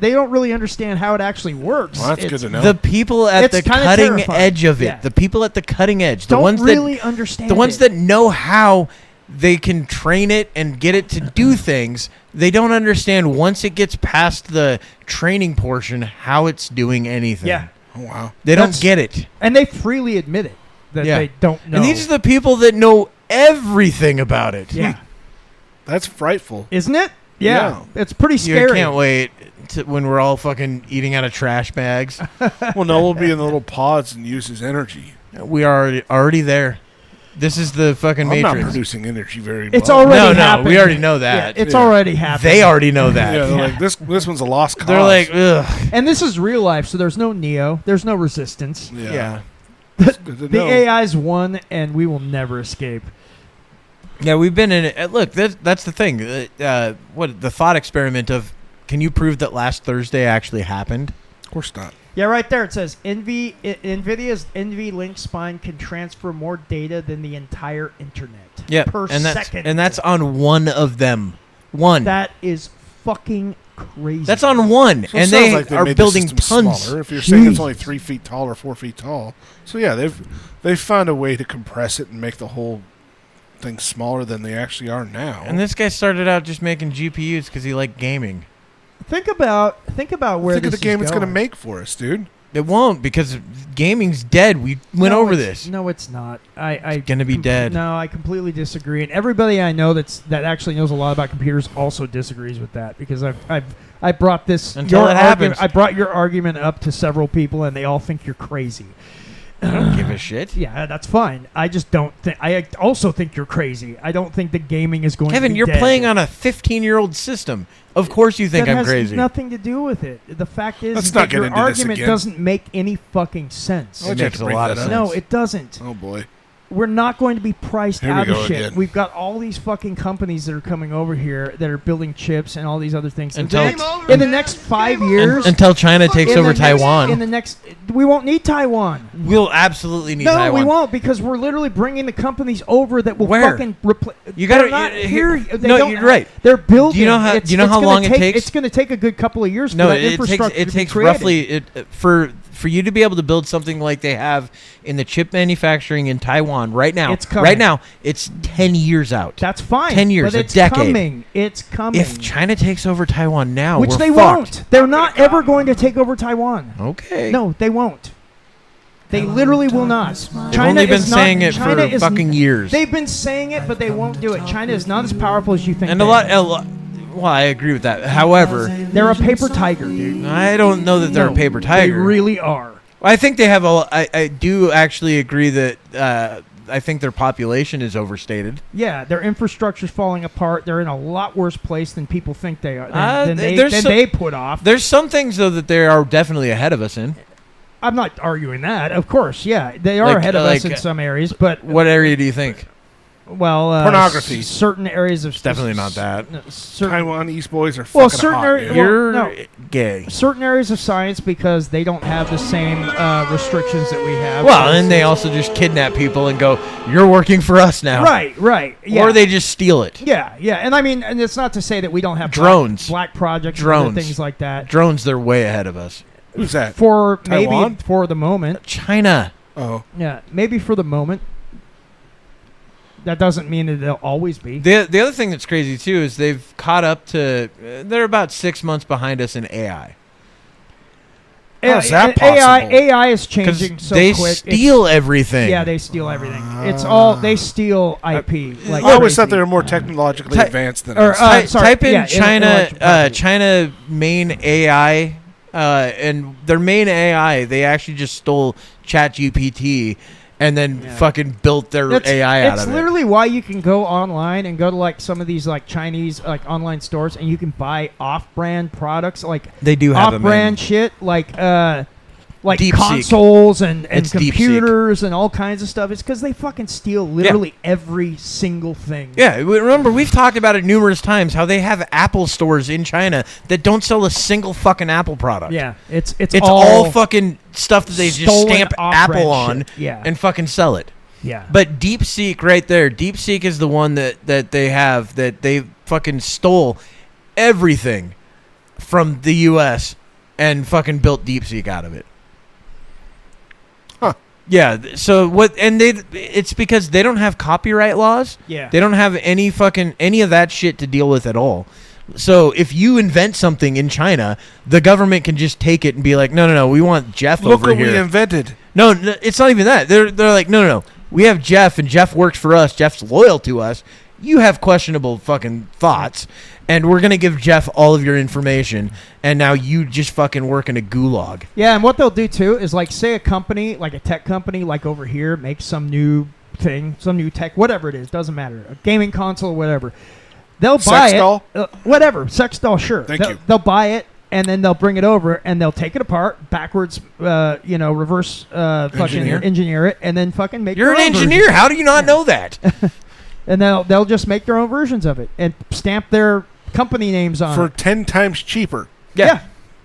They don't really understand how it actually works. Well, that's good to know. The people at the It's kinda cutting terrifying. edge of it, Yeah. the people at the cutting edge, the Don't ones really that understand the ones it. that know how they can train it and get it to do things, they don't understand once it gets past the training portion how it's doing anything. Yeah. Oh, wow. They That's- don't get it. And they freely admit it that Yeah. they don't know. And these are the people that know everything about it. yeah, That's frightful. isn't it? Yeah, Yeah. it's pretty You scary. can't wait when we're all fucking eating out of trash bags. Well, no, we'll be in the little pods and use his energy. We are already there. This is the fucking I'm not Matrix. producing energy very It's well. already No, happened. we already know that. Yeah, it's Yeah. already happened. They already know that. Yeah, they're like, this one's a lost cause. They're like, ugh. And this is real life, so there's no Neo, there's no resistance. Yeah. It's good to The know. AI's won, and we will never escape. Yeah, we've been in it. Look, that's the thing. What the thought experiment of, can you prove that last Thursday actually happened? Of course not. Yeah, right there it says NVIDIA's NV Linkspine can transfer more data than the entire internet per second. And that's on one of them. One. That is fucking crazy. That's on one. So it and sounds they like are made the building system tons. smaller. If you're saying it's Jeez. only 3 feet tall or 4 feet tall, so yeah, they've found a way to compress it and make the whole thing smaller than they actually are now. And this guy started out just making GPUs because he liked gaming. Think about where Think of this the game is it's going to going. make for us, dude. It won't because gaming's dead. We went over this. No, it's not. I Gonna be dead. No, I completely disagree. And everybody I know that actually knows a lot about computers also disagrees with that because I brought this Until your it argument- happens. I brought your argument up to several people and they all think you're crazy. I don't give a shit. Yeah, that's fine. I just don't think. I also think you're crazy. I don't think that gaming is going. Kevin, to be you're dead. playing on a 15-year-old system. Of course you think that I'm has crazy. nothing to do with it. The fact is, Let's is not that get your into this argument again. doesn't make any fucking sense. Why'd It you have makes to a bring lot of that sense. up? No, it doesn't. Oh boy. We're not going to be priced Here we out of go shit. again. We've got all these fucking companies that are coming over here that are building chips and all these other things. Until- In the next 5 years, Until China takes in over the next- Taiwan. in the next, we won't need Taiwan. We'll absolutely need No, Taiwan. we won't because we're literally bringing the companies over that will Where? fucking replace. You gotta- not you- here. you- They no, don't- you're right. They're building. Do you know how- It's- do you know it's how gonna long it take- takes? It's going to take a good couple of years. No, for that it infrastructure takes to be created. roughly for you to be able to build something like they have in the chip manufacturing in Taiwan right now. It's coming. Right now, it's 10 years out. That's fine. 10 years, but a it's decade. Coming. It's coming. If China takes over Taiwan now, Which we're they fucked. won't. They're not ever going to take over Taiwan. Okay. No, they won't. They literally will not. They've only been is not- saying it China for is- fucking years. They've been saying it, but they won't do it. China is not as powerful as you think. And they a are. lot. Well, I agree with that. However, They're a paper tiger, dude. I don't know that they're No, a paper tiger. They really are. I think they have a. I do actually agree that I think their population is overstated. Yeah, their infrastructure's falling apart. They're in a lot worse place than people think they are. Than there's some- they put off. There's some things though that they are definitely ahead of us in. I'm not arguing that. Of course, yeah, they are Like- ahead of us like, in some areas, but What area do you think? well, Pornography. certain areas of It's definitely not that. no, certain, Taiwanese boys are Well, fucking certain hot, area- dude. well, You're no. gay. certain areas of science because they don't have the same restrictions that we have. Well, and they also just kidnap people and go, "You're working for us now." right, yeah. Or they just steal it. yeah, and I mean, and it's not to say that we don't have Drones. black projects, and Drones. other things like that. Drones, they're way ahead of us. Who's that? For Taiwan? maybe for the moment, China. Oh, yeah, maybe for the moment. that doesn't mean that they'll always be. The other thing that's crazy too is they've caught up to. They're about 6 months behind us in AI. How's that AI is changing so they quick. steal everything. Yeah, they steal everything. It's all they steal IP. I always thought they were more technologically advanced than us. Type in China main AI, and their main AI. They actually just stole ChatGPT and then fucking built their AI out of it. It's literally why you can go online and go to like some of these like Chinese like online stores and you can buy off-brand products like they do have off-brand shit like Deep consoles and It's computers and all kinds of stuff. It's because they fucking steal literally every single thing. Yeah, remember we've talked about it numerous times how they have Apple stores in China that don't sell a single fucking Apple product. Yeah, it's all fucking stuff that they just stamp off-brand Apple on and fucking sell it. Yeah. But DeepSeek right there, DeepSeek is the one that they have that they fucking stole everything from the US and fucking built DeepSeek out of it. Yeah, so what? And it's because they don't have copyright laws. Yeah, they don't have any of that shit to deal with at all. So if you invent something in China, the government can just take it and be like, no, we want Jeff over here. Look what we invented. No, it's not even that. They're like, no, we have Jeff, and Jeff works for us. Jeff's loyal to us. You have questionable fucking thoughts, and we're going to give Jeff all of your information, and now you just fucking work in a gulag. Yeah, and what they'll do, too, is, like, say a company, like a tech company, like over here, makes some new thing, some new tech, whatever it is, doesn't matter, a gaming console, whatever. They'll buy sex doll? Whatever, sex doll, sure. Thank you. They'll buy it, and then they'll bring it over, and they'll take it apart, backwards, reverse fucking engineer it, and then fucking make You're an engineer. Version. How do you not know that? And they'll just make their own versions of it and stamp their company names on for it. 10 times cheaper. Yeah,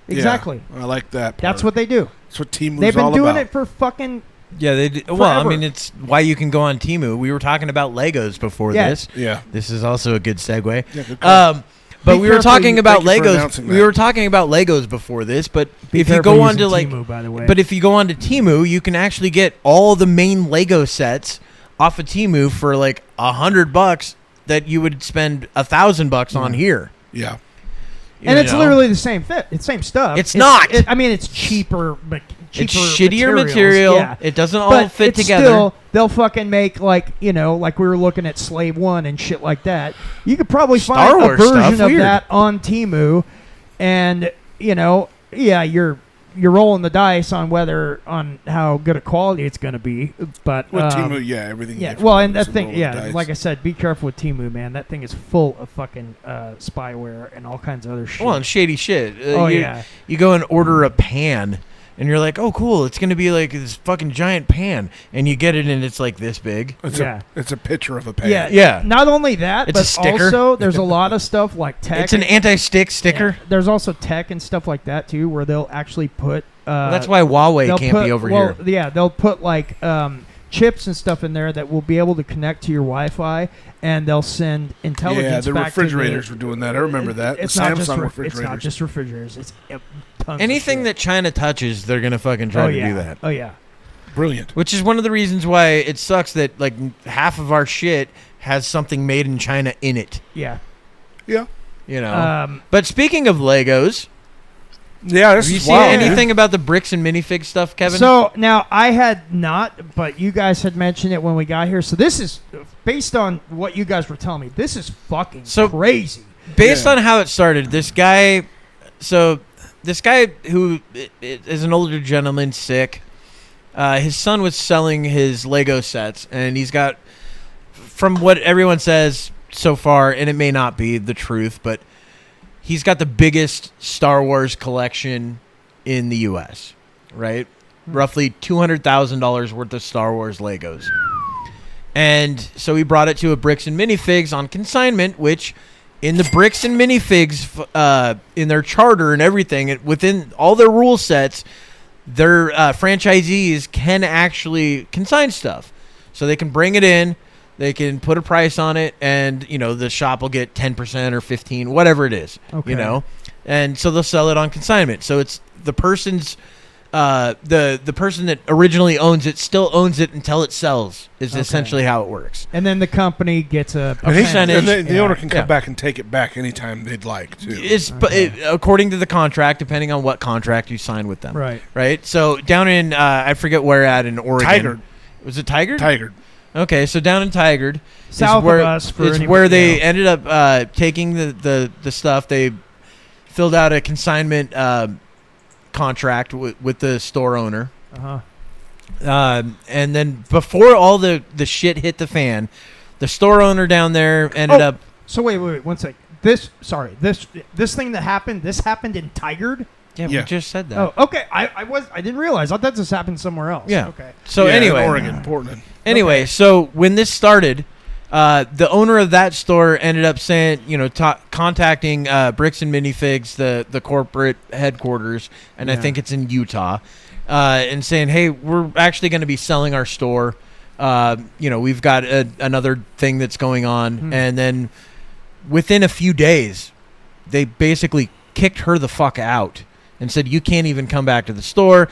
exactly. Yeah, I like that part. That's what they do. That's what Temu's They've been all doing about. it for fucking Yeah, they do. Well, I mean, it's why you can go on Temu. We were talking about Legos before this. Yeah. This is also a good segue. Yeah, good call. But we were talking about Thank you for Legos. announcing We that. were talking about Legos before this, but Be if you careful go on using to like, Temu, by the way. but if you go on to Temu, you can actually get all the main Lego sets off of Temu for like $100 that you would spend $1,000 on here. Yeah. And it's literally the same fit. It's same stuff. It's not. I mean, it's cheaper, but It's shittier material. Yeah. It doesn't all But fit it's together. Still, they'll fucking make like we were looking at Slave 1 and shit like that. You could probably Star find a Wars version stuff, of weird. that on Temu, and you're rolling the dice on how good a quality it's going to be. But With Temu, everything. Yeah, you have well, to and do that is thing, roll the dice. like I said, be careful with Temu, man. That thing is full of fucking spyware and all kinds of other shit. Well, and shady shit. Yeah. You go and order a pan, and you're like, oh, cool, it's going to be like this fucking giant pan. And you get it, and it's like this big. It's a picture of a pan. Yeah. Not only that, It's a but sticker. also there's a lot of stuff like tech. It's an anti-stick sticker. Yeah. There's also tech and stuff like that, too, where they'll actually put... Well, that's why Huawei can't be over here. Yeah, they'll put like chips and stuff in there that will be able to connect to your Wi-Fi, and they'll send intelligence Yeah, the back refrigerators to were doing that. I remember that. It's the not Samsung just refrigerators. It's not just refrigerators. It's tons Anything of that China touches, they're going to fucking try to do that. Oh, yeah. Brilliant. Which is one of the reasons why it sucks that like half of our shit has something made in China in it. Yeah. Yeah. You know. But speaking of Legos... Yeah, this Have you is seen wild, anything about the Bricks and Minifigs stuff, Kevin? So now I had not, but you guys had mentioned it when we got here. So this is based on what you guys were telling me. This is fucking crazy. Based on how it started, this guy who is an older gentleman, sick. His son was selling his Lego sets, and he's got, from what everyone says so far, and it may not be the truth, but he's got the biggest Star Wars collection in the U.S., right? Roughly $200,000 worth of Star Wars Legos. And so he brought it to a Bricks and Minifigs on consignment, which in the Bricks and Minifigs, in their charter and everything, within all their rule sets, their franchisees can actually consign stuff. So they can bring it in, they can put a price on it, and, the shop will get 10% or 15%, whatever it is, Okay. And so they'll sell it on consignment. So it's the person's the person that originally owns it still owns it until it sells. Is essentially how it works. And then the company gets a percentage. And the owner can come back and take it back anytime they'd like to. According to the contract, depending on what contract you sign with them. Right. Right. So down in I forget where at in Oregon. Tigard. Was it Tigard? Tigard. Okay, so down in Tigard, south where, of us, it's where they ended up taking the stuff. They filled out a consignment contract with the store owner. And then before all the shit hit the fan, the store owner down there ended up. So wait, 1 sec. This thing that happened. This happened in Tigard. Yeah, we just said that. Oh, okay. I didn't realize. I thought this happened somewhere else. Yeah. Okay. So anyway, in Oregon, Portland. Anyway, so when this started, the owner of that store ended up saying, contacting Bricks and Minifigs, the corporate headquarters, and I think it's in Utah, and saying, hey, we're actually going to be selling our store. We've got another thing that's going on. And then within a few days, they basically kicked her the fuck out and said, you can't even come back to the store.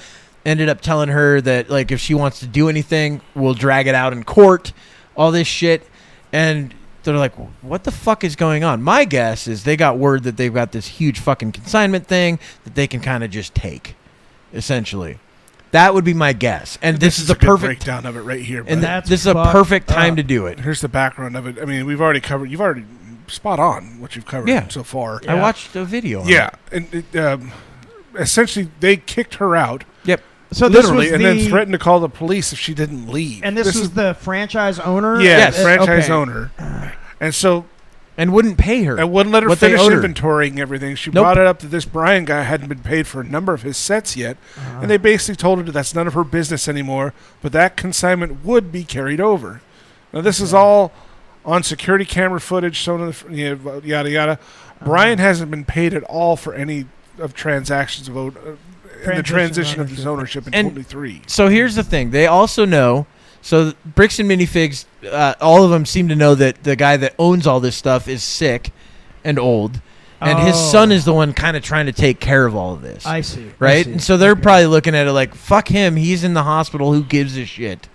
Ended up telling her that, like, if she wants to do anything, we'll drag it out in court, all this shit. And they're like, what the fuck is going on? My guess is they got word that they've got this huge fucking consignment thing that they can kind of just take, essentially. That would be my guess. And this is the perfect breakdown of it right here. And this is a perfect time to do it. Here's the background of it. I mean, you've already spot on what you've covered so far. I watched a video. Yeah. And essentially, they kicked her out. Yep. So literally, and then threatened to call the police if she didn't leave. And this was the franchise owner? Yeah, franchise owner. And so... And wouldn't pay her. And wouldn't let her finish inventorying everything. She brought it up that this Brian guy hadn't been paid for a number of his sets yet. And they basically told her that that's none of her business anymore, but that consignment would be carried over. Now, this is all on security camera footage, so yada, yada. Brian hasn't been paid at all for any of transactions of in the transition of his ownership in 23. So here's the thing. They also know, so Bricks and Minifigs, all of them seem to know that the guy that owns all this stuff is sick and old. And his son is the one kind of trying to take care of all of this. I see. Right? And so they're probably looking at it like, fuck him. He's in the hospital. Who gives a shit?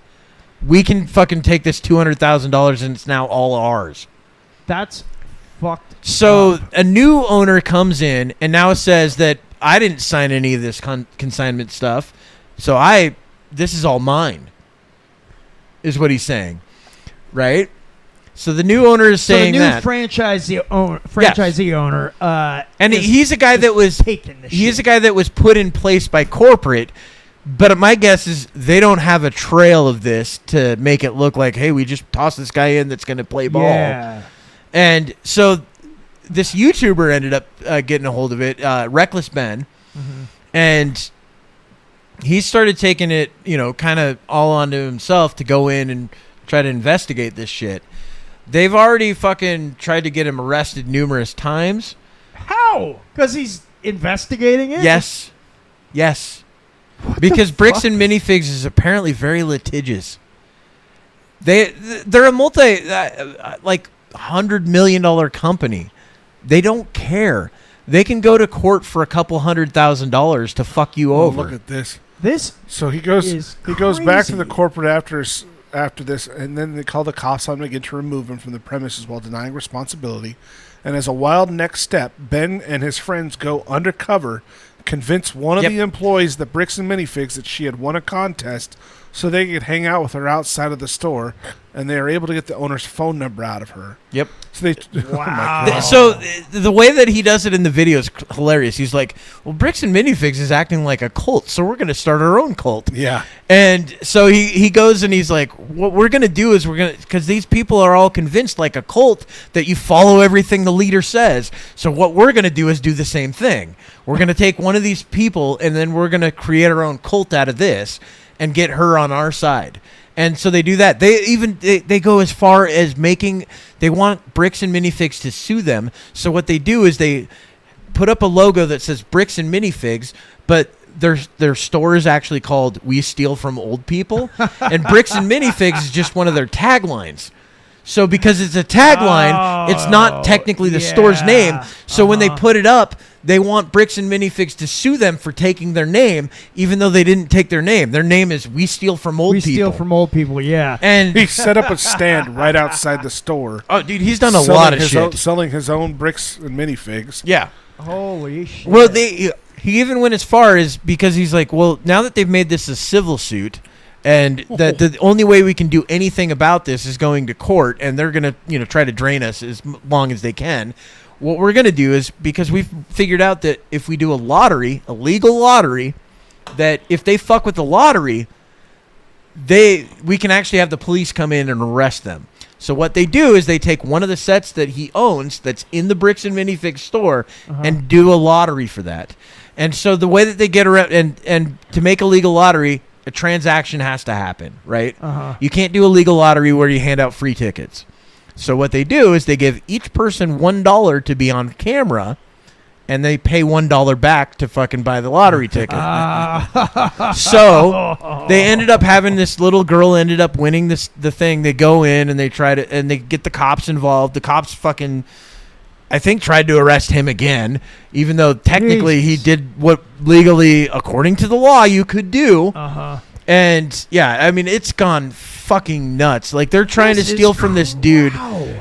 We can fucking take this $200,000 and it's now all ours. That's fucked. So a new owner comes in and now says that I didn't sign any of this consignment stuff, so this is all mine, is what he's saying, right? So the new owner is saying that. So the new franchisee owner, and he's a guy that was taking the he's a guy that was put in place by corporate, but my guess is they don't have a trail of this to make it look like, hey, we just tossed this guy in that's going to play ball. Yeah. And so this YouTuber ended up getting a hold of it, recklessben, and he started taking it, kind of all onto himself to go in and try to investigate this shit. They've already fucking tried to get him arrested numerous times. How? Because he's investigating it? Yes. Because Bricks and Minifigs is apparently very litigious. They're a $100 million company. They don't care. They can go to court for a couple $100,000 to fuck you over. Look at this. So he goes back to the corporate after this, and then they call the cops on him again to remove him from the premises while denying responsibility. And as a wild next step, Ben and his friends go undercover, convince one of the employees at Bricks and Minifigs that she had won a contest so they could hang out with her outside of the store, and they are able to get the owner's phone number out of her. Yep. So wow. So the way that he does it in the video is hilarious. He's like, well, Bricks and Minifigs is acting like a cult, so we're going to start our own cult. Yeah. And so he goes and he's like, what we're going to do is because these people are all convinced like a cult that you follow everything the leader says. So what we're going to do is do the same thing. We're going to take one of these people and then we're going to create our own cult out of this and get her on our side. And so they do that. They go as far as they want Bricks and Minifigs to sue them. So what they do is they put up a logo that says Bricks and Minifigs, but their store is actually called We Steal From Old People. And Bricks and Minifigs is just one of their taglines. So because it's a tagline, it's not technically the store's name. So when they put it up, they want Bricks and Minifigs to sue them for taking their name, even though they didn't take their name. Their name is We Steal From Old People. We steal from old people, yeah. And He set up a stand right outside the store. oh, dude, he's done a lot of shit. Selling his own Bricks and Minifigs. Yeah. Holy shit. Well, he even went as far as because he's like, well, now that they've made this a civil suit, and that the only way we can do anything about this is going to court, and they're gonna try to drain us as long as they can. What we're gonna do is, because we've figured out that if we do a lottery, a legal lottery, that if they fuck with the lottery, we can actually have the police come in and arrest them. So what they do is they take one of the sets that he owns that's in the Bricks and Minifigs store and do a lottery for that. And so the way that they get around and to make a legal lottery, a transaction has to happen, right? You can't do a legal lottery where you hand out free tickets. So what they do is they give each person $1 to be on camera, and they pay $1 back to fucking buy the lottery ticket. So they ended up having this little girl ended up winning the thing. They go in and they try to, and they get the cops involved. The cops fucking, I think, tried to arrest him again, even though technically he did what legally, according to the law, you could do. And yeah, I mean, it's gone fucking nuts. Like, they're trying to steal from this dude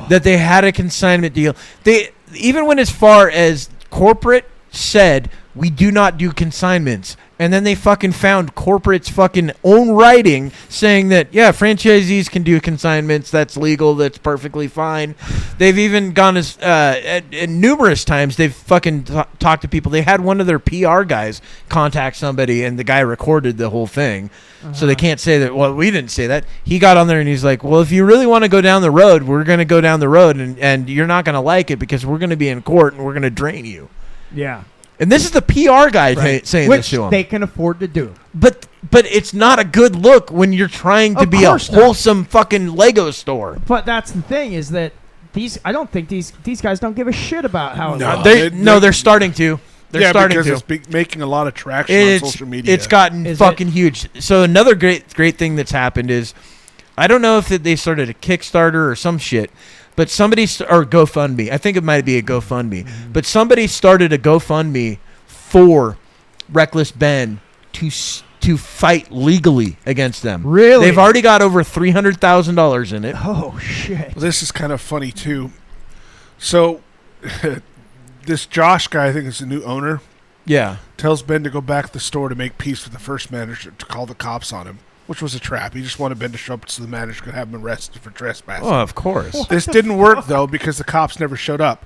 that they had a consignment deal. They even went as far as corporate said, we do not do consignments. And then they fucking found corporate's fucking own writing saying that, yeah, franchisees can do consignments. That's legal. That's perfectly fine. They've even gone as, numerous times, they've fucking talked to people. They had one of their PR guys contact somebody, and the guy recorded the whole thing. So they can't say that, well, we didn't say that. He got on there and he's like, well, if you really want to go down the road, we're going to go down the road, and you're not going to like it because we're going to be in court and we're going to drain you. Yeah. And this is the PR guy saying Which this to him. they can afford to do. But it's not a good look when you're trying to be a wholesome fucking Lego store. But that's the thing, is that I don't think these guys don't give a shit about how they're starting to. They're starting to. It's making a lot of traction on social media. It's gotten fucking huge. So another great thing that's happened is, I don't know if they started a Kickstarter or some shit, but somebody or GoFundMe. I think it might be a GoFundMe. But somebody started a GoFundMe for Reckless Ben to fight legally against them. Really? They've already got over $300,000 in it. Oh shit! Well, this is kind of funny too. So, this Josh guy, I think is the new owner. Yeah. Tells Ben to go back to the store to make peace with the first manager to call the cops on him, which was a trap. He just wanted Ben to show up so the manager could have him arrested for trespassing. Oh, of course. This didn't work, though, because the cops never showed up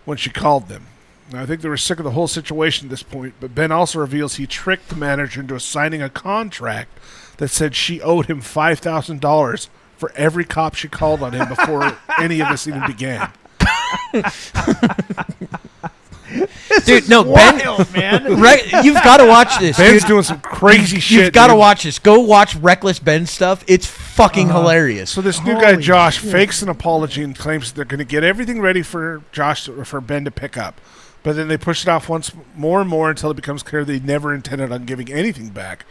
when she called them. Now, I think they were sick of the whole situation at this point, but Ben also reveals he tricked the manager into signing a contract that said she owed him $5,000 for every cop she called on him before any of this even began. Dude, no, wild, Ben, man. Right, you've got to watch this. Ben's dude. doing some crazy shit. You've got to watch this. Go watch Reckless Ben stuff. It's fucking hilarious. So this new guy, Josh, fakes an apology and claims that they're going to get everything ready for Ben to pick up. But then they push it off once more and more until it becomes clear they never intended on giving anything back.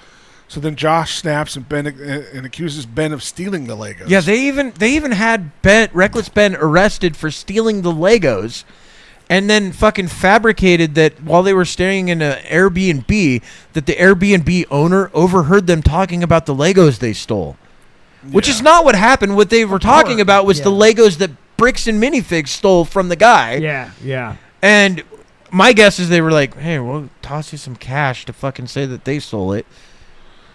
So then Josh snaps and Ben and accuses Ben of stealing the Legos. Yeah, they even had Reckless Ben arrested for stealing the Legos, and then fucking fabricated that while they were staying in an Airbnb, that the Airbnb owner overheard them talking about the Legos they stole. Yeah. Which is not what happened. What they were talking about was the Legos that Bricks and Minifigs stole from the guy. Yeah, yeah. And my guess is they were like, hey, we'll toss you some cash to fucking say that they stole it.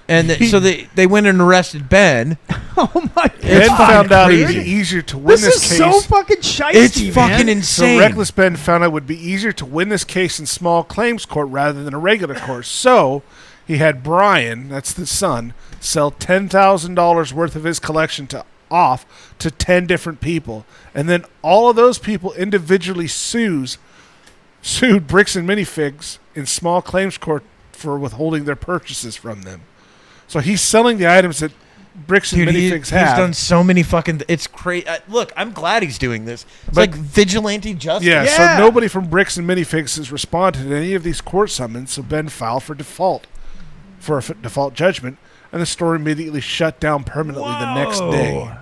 And so they went and arrested Ben. Oh my god! Ben found out it would be easier to win this case. This is so fucking shiesty, It's fucking insane. So Reckless Ben found out it would be easier to win this case in small claims court rather than a regular court. So he had Brian, that's the son, sell $10,000 worth of his collection off to 10 different people, and then all of those people individually sued Bricks and Minifigs in small claims court for withholding their purchases from them. So he's selling the items that Bricks and Minifigs have. He's done so many fucking... It's crazy. Look, I'm glad he's doing this. It's like vigilante justice. Yeah, so nobody from Bricks and Minifigs has responded to any of these court summons, so Ben filed for a default judgment, and the store immediately shut down permanently the next day.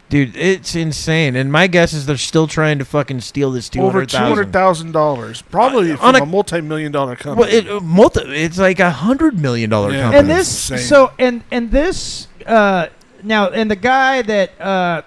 Dude, it's insane. And my guess is they're still trying to fucking steal this Over $200,000. $200,000, probably On from a a multi-million-dollar company. Well, it's like $100 million company. And this, insane. so and this now, and the guy that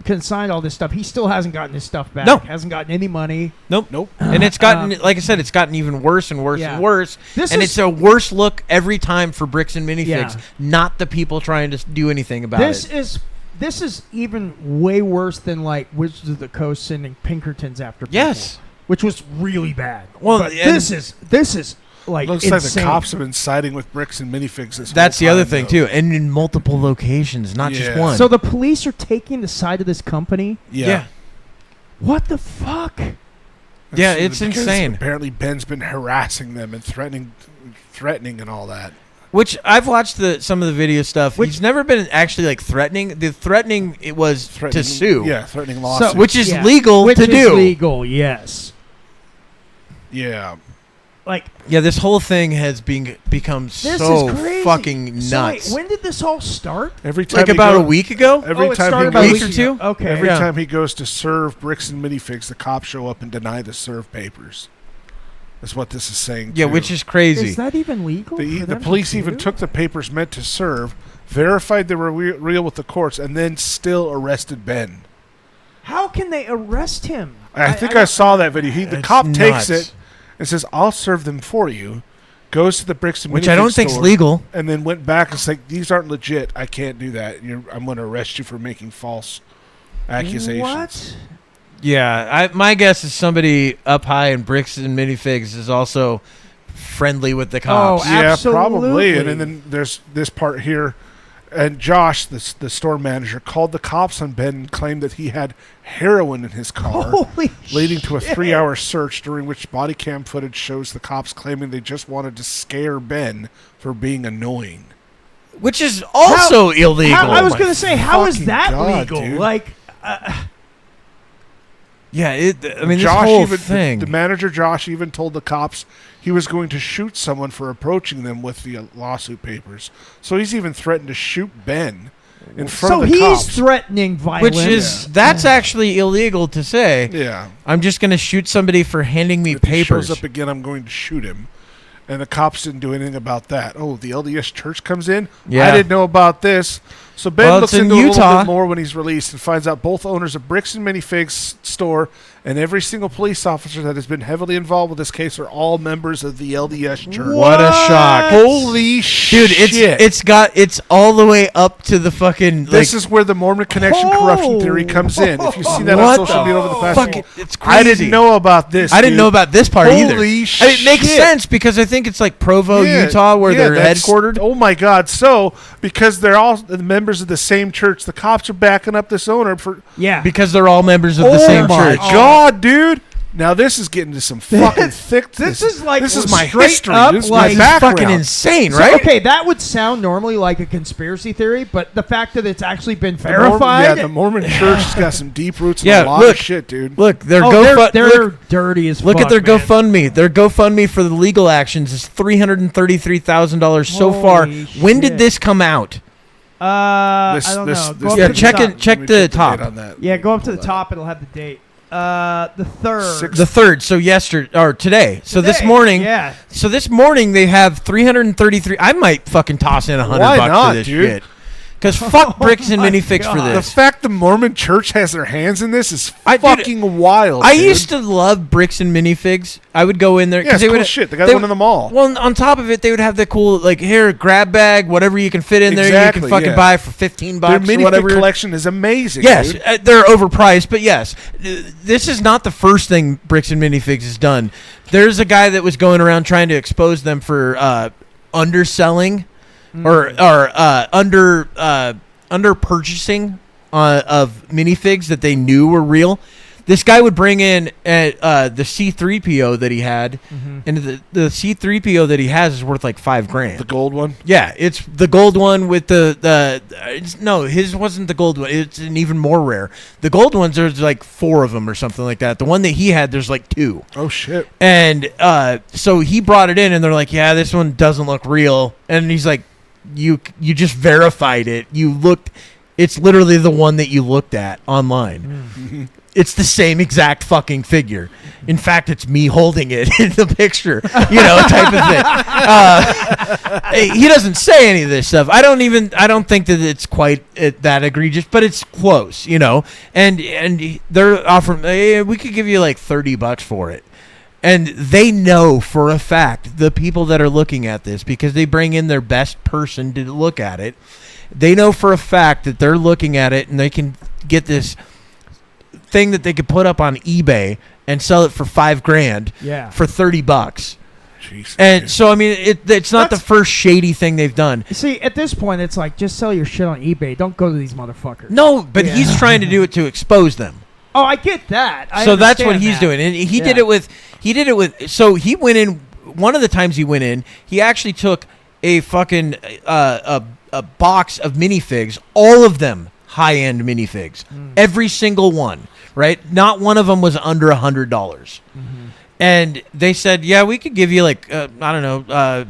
consigned all this stuff, he still hasn't gotten his stuff back. No. Hasn't gotten any money. Nope. And it's gotten, like I said, it's gotten even worse and worse Yeah. and worse. This And is- it's a worse look every time for Bricks and Minifigs, Yeah. not the people trying to do anything about it. This is even way worse than like Wizards of the Coast sending Pinkertons after people. Yes. Which was really bad. Well, But and- this is like Looks insane. like the cops have been siding with Bricks and Minifigs this That's whole the other time, thing, though. too. And in multiple locations, not just Yeah. one. So the police are taking the side of this company. Yeah. What the fuck? Yeah, it's because insane. Apparently, Ben's been harassing them and threatening and all that. Which I've watched some of the video stuff. He's never been actually like threatening. The threatening it was to sue. Yeah, threatening lawsuits. Which is Yeah. legal Which to is do. legal, yes. Yeah. Like Yeah, this whole thing has become this so is crazy. fucking So wait, nuts. when did this all start? Every time Like he about go- a week ago? Every it time started he about a goes- week week or two? ago. Okay. Every Yeah. time he goes to serve Bricks and Minifigs, the cops show up and deny the serve papers. That's what this is saying. Yeah, too. which is crazy. Is that even legal? The for them to police even do? took the papers meant to serve, verified they were real with the courts, and then still arrested Ben. How can they arrest him? I think I saw that video. The It's cop nuts. takes it and says, "I'll serve them for you." Goes to the Bricks and Which Minifigs I don't think's store, legal. and then went back and said, "These aren't legit. I can't do that. I'm going to arrest you for making false accusations." What? Yeah, my guess is somebody up high in Bricks and Minifigs is also friendly with the cops. Oh, Yeah, absolutely. probably. And then there's this part here. And Josh, the store manager, called the cops on Ben and claimed that he had heroin in his car, Holy leading to a shit. 3-hour search during which body cam footage shows the cops claiming they just wanted to scare Ben for being annoying. Which is also illegal. I was my going to say, how is fucking that God, legal? dude. Like, Yeah, I mean, this Josh whole even, thing. The manager Josh even told the cops he was going to shoot someone for approaching them with the lawsuit papers. So he's even threatened to shoot Ben in front so of the he's cops. threatening violence. which is, that's actually illegal to say. Yeah. I'm just going to shoot somebody for handing me If he papers. shows up again, I'm going to shoot him. And the cops didn't do anything about that. Oh, the LDS church comes in? Yeah. I didn't know about this. So Ben Well, looks it's in into it a little Utah. bit more when he's released and finds out both owners of Bricks and Minifigs store and every single police officer that has been heavily involved with this case are all members of the LDS church. What a shock. Holy shit. Dude, it's all the way up to the fucking This is where the Mormon connection corruption theory comes in. If you see that on What social the media over the past fuck? week, It's crazy. I didn't know about this. I didn't dude. know about this part either. Holy It makes shit. sense because I think it's like Provo, Yeah, Utah, where yeah, they're that's- headquartered. Oh my God! So because they're all the members of the same church, the cops are backing up this owner for. yeah. Because they're all members of the Oh same my church. God, dude! Now this is getting to some fucking thick. This is like this is my straight history. up This is like- my This is background. fucking insane, So, right? okay, that would sound normally like a conspiracy theory, but the fact that it's actually been The Mormon- verified. yeah, the Mormon church has got some deep roots and Yeah, a lot look. of shit, dude. Look, their they're look, dirty as look fuck. at their man. GoFundMe. Their GoFundMe for the legal actions is $333,000 so far. Holy When did shit. this come out? I don't know. Go up yeah, to the check top. it. Check Let me the check top. date on that. Yeah, go up to the top. It'll have the date. The 3rd. Six- The 3rd. So yesterday or today. So this Today, morning. Yeah. So this morning they have 333. I might fucking toss in $100 Why bucks not, for this dude? shit. Because fuck Bricks and my Minifigs for God. The this. fact the Mormon church has their hands in this is Dude, fucking wild. I dude. used to love Bricks and Minifigs. I would go in there. Yeah, it's they cool would, shit. They got they one in the mall. Well, on top of it, they would have the cool like here grab bag, whatever you can fit in there. You Exactly, can fucking yeah. buy for $15 Their or minifig whatever. collection is amazing. Yes, dude. they're overpriced, but yes, this is not the first thing Bricks and Minifigs has done. There's a guy that was going around trying to expose them for underselling or under purchasing of minifigs that they knew were real. This guy would bring in the C3PO that he had, and the C3PO that he has is worth like $5,000. The gold one. Yeah, it's the gold one with no, his wasn't the gold one. It's an even more rare. The gold ones, there's like 4 of them or something like that. The one that he had, there's like 2. Oh shit. And so he brought it in, and they're like, yeah, this one doesn't look real. And he's like, you just verified it. You looked It's literally the one that you looked at online. It's the same exact fucking figure. In fact, it's me holding it in the picture, type of thing. He doesn't say any of this stuff. I don't think that it's quite that egregious, but it's close, And they're offering, hey, we could give you like $30 for it. And they know for a fact, the people that are looking at this, because they bring in their best person to look at it, they know for a fact that they're looking at it and they can get this thing that they could put up on eBay and sell it for $5,000 for $30. Jesus. And so, I mean, it's not the first shady thing they've done. See, at this point, it's like, just sell your shit on eBay. Don't go to these motherfuckers. No, but he's trying to do it to expose them. Oh, I get that. So that's what he's doing. And he did it with, so he went in, one of the times he went in, he actually took a fucking, a box of minifigs, all of them high-end minifigs, every single one, right? Not one of them was under $100. And they said, yeah, we could give you like, I don't know,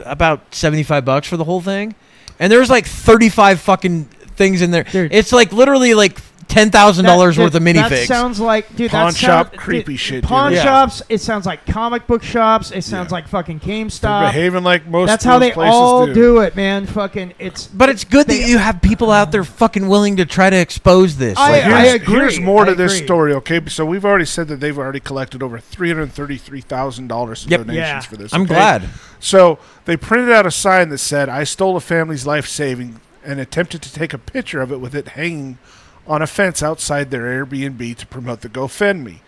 about $75 for the whole thing. And there's like 35 fucking things in there. Dude. It's like literally like $10,000 worth of minifigs. That sounds like, dude, pawn shop creepy shit. Pawn dude. shops. It sounds like comic book shops. It sounds like fucking They're GameStop. behaving like most. That's how they places all do it, man. Fucking, But it's good that you have people out there fucking willing to try to expose this. I agree. Here's more to this agree. story, okay? So we've already said that they've already collected over $333,000 in donations for this. I'm okay? glad. So they printed out a sign that said, "I stole a family's life saving," and attempted to take a picture of it with it hanging on a fence outside their Airbnb to promote the GoFundMe.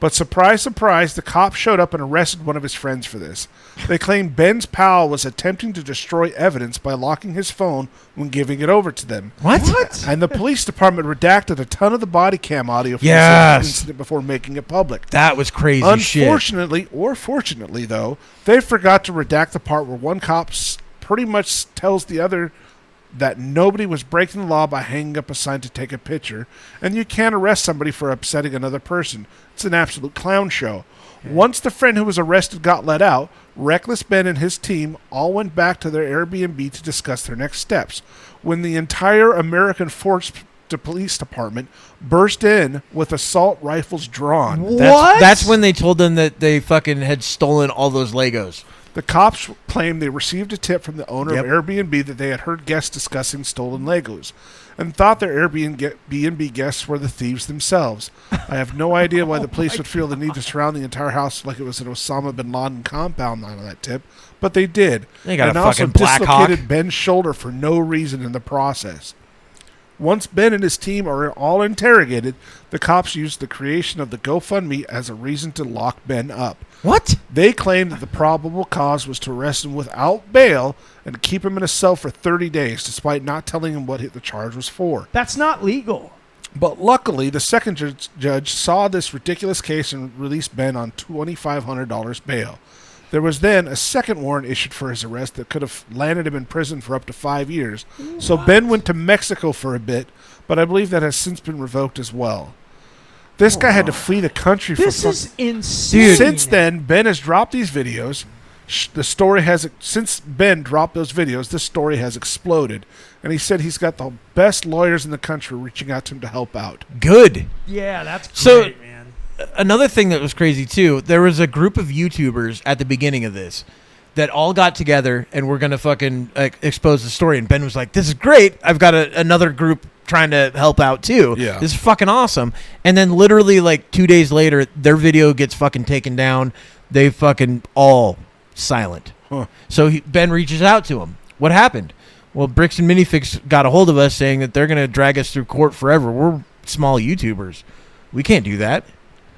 But surprise, surprise, the cops showed up and arrested one of his friends for this. They claim Ben's pal was attempting to destroy evidence by locking his phone when giving it over to them. What? And the police department redacted a ton of the body cam audio from Yes. the incident before making it public. That was crazy shit. Unfortunately, or fortunately, though, they forgot to redact the part where one cop pretty much tells the other that nobody was breaking the law by hanging up a sign to take a picture, and you can't arrest somebody for upsetting another person. It's an absolute clown show. Okay. Once the friend who was arrested got let out, Reckless Ben and his team all went back to their Airbnb to discuss their next steps. When the entire American Force Police Department burst in with assault rifles drawn. What? That's when they told them that they fucking had stolen all those Legos. The cops claimed they received a tip from the owner Yep. of Airbnb that they had heard guests discussing stolen Legos and thought their Airbnb guests were the thieves themselves. I have no idea why the police would feel the need to surround the entire house like it was an Osama bin Laden compound on that tip, but they did. They got and a also fucking Black dislocated Hawk. Ben's shoulder for no reason in the process. Once Ben and his team are all interrogated, the cops used the creation of the GoFundMe as a reason to lock Ben up. What? They claimed that the probable cause was to arrest him without bail and keep him in a cell for 30 days, despite not telling him what the charge was for. That's not legal. But luckily, the second judge saw this ridiculous case and released Ben on $2,500 bail. There was then a second warrant issued for his arrest that could have landed him in prison for up to 5 years. What? So Ben went to Mexico for a bit, but I believe that has since been revoked as well. This guy had to flee the country for This is insane. Dude. Since then, Ben has dropped these videos. The story has since Ben dropped those videos, this story has exploded, and he said he's got the best lawyers in the country reaching out to him to help out. Good. Yeah, that's great, So, man. Another thing that was crazy too, there was a group of YouTubers at the beginning of this that all got together and were gonna fucking expose the story, and Ben was like, "This is great. I've got another group trying to help out too. Yeah. This is fucking awesome." And then literally like 2 days later, their video gets fucking taken down. They fucking all silent. Huh. So Ben reaches out to him. What happened? Well, Bricks and Minifigs got a hold of us saying that they're gonna drag us through court forever. We're small YouTubers. We can't do that.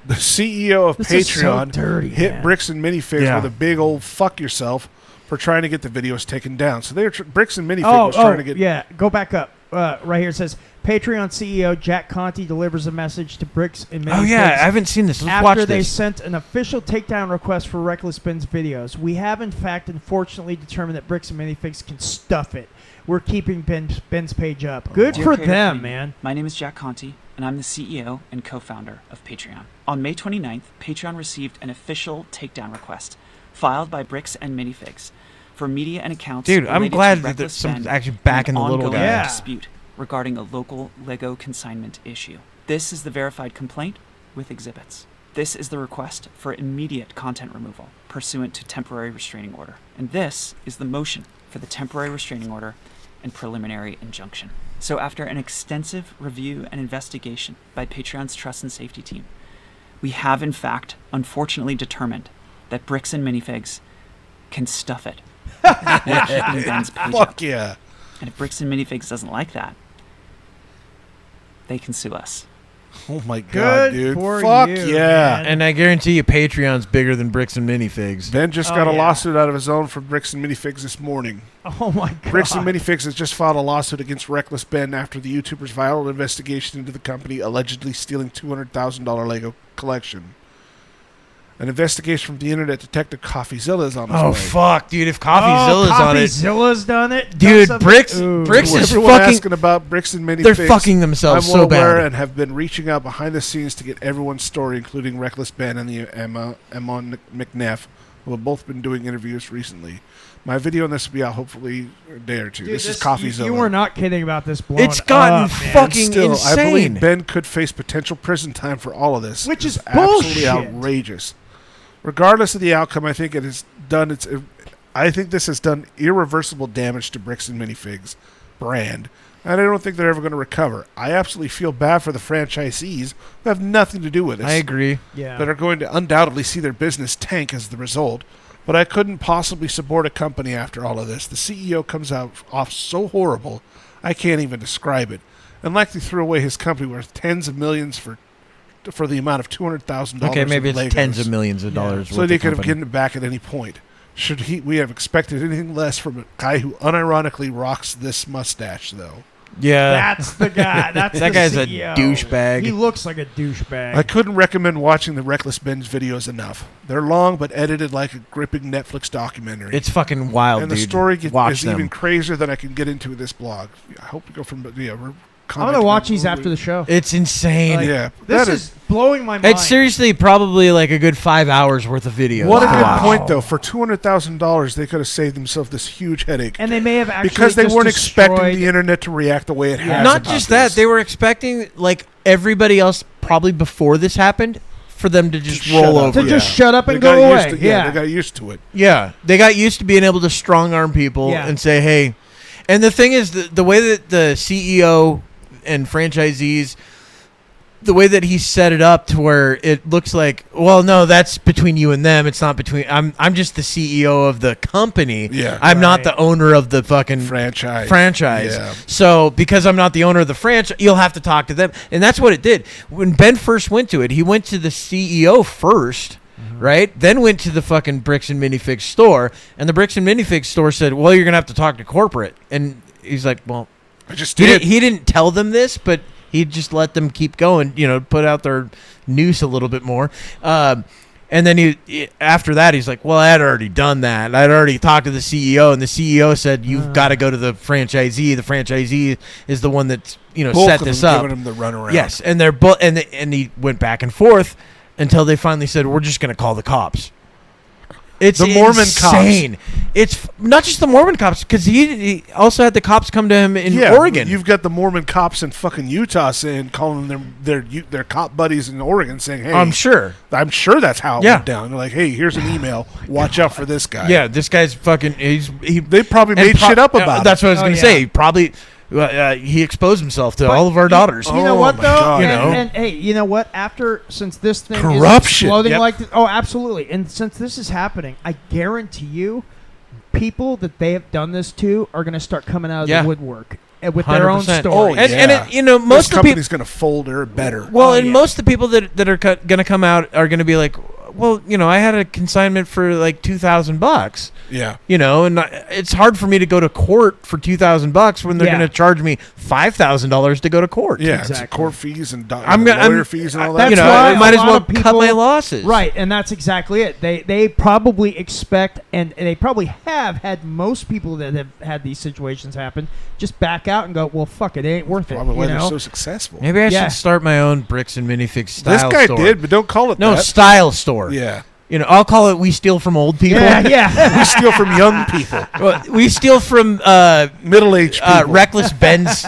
The CEO of This is so Patreon dirty, hit man. Bricks and Minifigs with a big old fuck yourself for trying to get the videos taken down. So they were Bricks and Minifigs was trying to get... yeah. Go back up. Right here it says, Patreon CEO Jack Conti delivers a message to Bricks and Minifigs. Oh yeah, I haven't seen this. Let's watch after they this. sent an official takedown request for Reckless Ben's videos. We have, in fact, unfortunately determined that Bricks and Minifigs can stuff it. We're keeping Ben's page up. Good Dear for Creator them, Community, man. My name is Jack Conti, and I'm the CEO and co-founder of Patreon. On May 29th, Patreon received an official takedown request filed by Bricks and Minifigs for media and accounts. Dude, I'm related glad to that there's Reckless some Ben action back in and the little ongoing guy. Yeah. dispute regarding a local Lego consignment issue. This is the verified complaint with exhibits. This is the request for immediate content removal pursuant to temporary restraining order. And this is the motion for the temporary restraining order and preliminary injunction. So after an extensive review and investigation by Patreon's Trust and Safety team, we have in fact unfortunately determined that Bricks and Minifigs can stuff it with Ben's page Fuck up. yeah. And if Bricks and Minifigs doesn't like that, they can sue us. Oh my Good god, dude. for Fuck you, yeah. man. And I guarantee you Patreon's bigger than Bricks and Minifigs. Ben just Oh, got a yeah. lawsuit out of his own from Bricks and Minifigs this morning. Oh my god. Bricks and Minifigs has just filed a lawsuit against recklessben after the YouTuber's violent investigation into the company allegedly stealing $200,000 Lego collection. An investigation from the internet detective Coffeezilla is on his Oh, way. fuck, dude. If Coffeezilla's on it. Coffeezilla's done it. Dude, Done Bricks something? Ooh. Bricks is Everyone fucking. asking about Bricks and Minifigs. They're fucking themselves I'm so well aware bad. and have been reaching out behind the scenes to get everyone's story, including recklessben and the Emma McNeff, who have both been doing interviews recently. My video on this will be out hopefully a day or two. Dude, this is Coffeezilla. You were not kidding about this blowing It's gotten up, man. fucking Still, insane. I believe Ben could face potential prison time for all of this. Which is absolutely bullshit. outrageous. Regardless of the outcome, I think it has done I think this has done irreversible damage to Bricks and Minifigs brand, and I don't think they're ever going to recover. I absolutely feel bad for the franchisees who have nothing to do with this. I agree. Yeah. That are going to undoubtedly see their business tank as the result. But I couldn't possibly support a company after all of this. The CEO comes out off so horrible, I can't even describe it. And likely threw away his company worth tens of millions for the amount of $200,000. Okay, maybe of it's Legos. tens of millions of dollars. So worth they of could have company. gotten it back at any point. Should we have expected anything less from a guy who unironically rocks this mustache, though? Yeah. That's the guy. That's That the guy's a CEO. douchebag. He looks like a douchebag. I couldn't recommend watching the recklessben's videos enough. They're long but edited like a gripping Netflix documentary. It's fucking wild, and the dude. story Watch is them. even crazier than I can get into with this blog. I hope we go from I'm gonna watch these after the show. It's insane. Like, Yeah, This that is blowing my mind. It's seriously probably like a good 5 hours worth of video. What a to good watch. point, though. For $200,000, they could have saved themselves this huge headache. And they may have actually Because they just weren't expecting destroyed- the internet to react the way it has. Not about just that, this. they were expecting, like everybody else probably before this happened, for them to just shut roll up. over. to just shut up They and got go used away. to- Yeah. they got used to it. Yeah, they got used to being able to strong arm people Yeah. and say, "Hey." And the thing is, the way that the CEO and franchisees, the way that he set it up to where it looks like, well, no, that's between you and them. It's not between. I'm just the CEO of the company. Yeah. I'm not Right. the owner of the fucking Franchise. franchise. So because I'm not the owner of the franchise, you'll have to talk to them. And that's what it did. When Ben first went to it, he went to the CEO first, right? Then went to the fucking Bricks and Minifigs store, and the Bricks and Minifigs store said, "Well, you're gonna have to talk to corporate." And he's like, "Well, I just he, did. he didn't tell them this, but he just let them keep going. Put out their noose a little bit more." And then he after that, he's like, "Well, I had already done that. I'd already talked to the CEO, and the CEO said you've got to go to the franchisee. The franchisee is the one that's Both set of this them up." giving him the runaround. Yes, and they're both, and he went back and forth until they finally said, "We're just going to call the cops." It's The Mormon insane. It's not just the Mormon cops, because he also had the cops come to him in Yeah, Oregon. You've got the Mormon cops in fucking Utah saying, calling them their cop buddies in Oregon saying, "Hey, I'm sure. that's how it Yeah. went down." They're like, "Hey, here's an email. Watch out for this guy." Yeah, this guy's fucking. They probably made shit up about That's it. what I was Oh, going to yeah. say. Probably he exposed himself to But all of our daughters. You know Oh what my though? God. And hey, you know what? Since this thing Corruption. is exploding Yep. like this, oh, absolutely. And since this is happening, I guarantee you, people that they have done this to are going to start coming out of Yeah. the woodwork with their own 100%. story. Oh, And yeah. most This of the people. company's going to fold or better. Well, Oh, and yeah. most of the people that are going to come out are going to be like, well, I had a consignment for like $2,000. Yeah. And it's hard for me to go to court for $2,000 when they're Yeah. going to charge me $5,000 to go to court. Yeah. It's Exactly. court fees and I'm fees and all That's that. why I might a as lot well of cut people- my losses. Right, and that's exactly it. They probably expect, and they probably have had most people that have had these situations happen just back out and go, well, fuck it, ain't worth it. Probably why You they're know? so successful. Maybe I Yeah. should start my own Bricks and Minifigs style This guy store. did, but don't call it No, that. style store. Yeah. You know, I'll call it we steal from old people. Yeah. We steal from young people, Well, we steal from middle-aged people. Reckless Ben's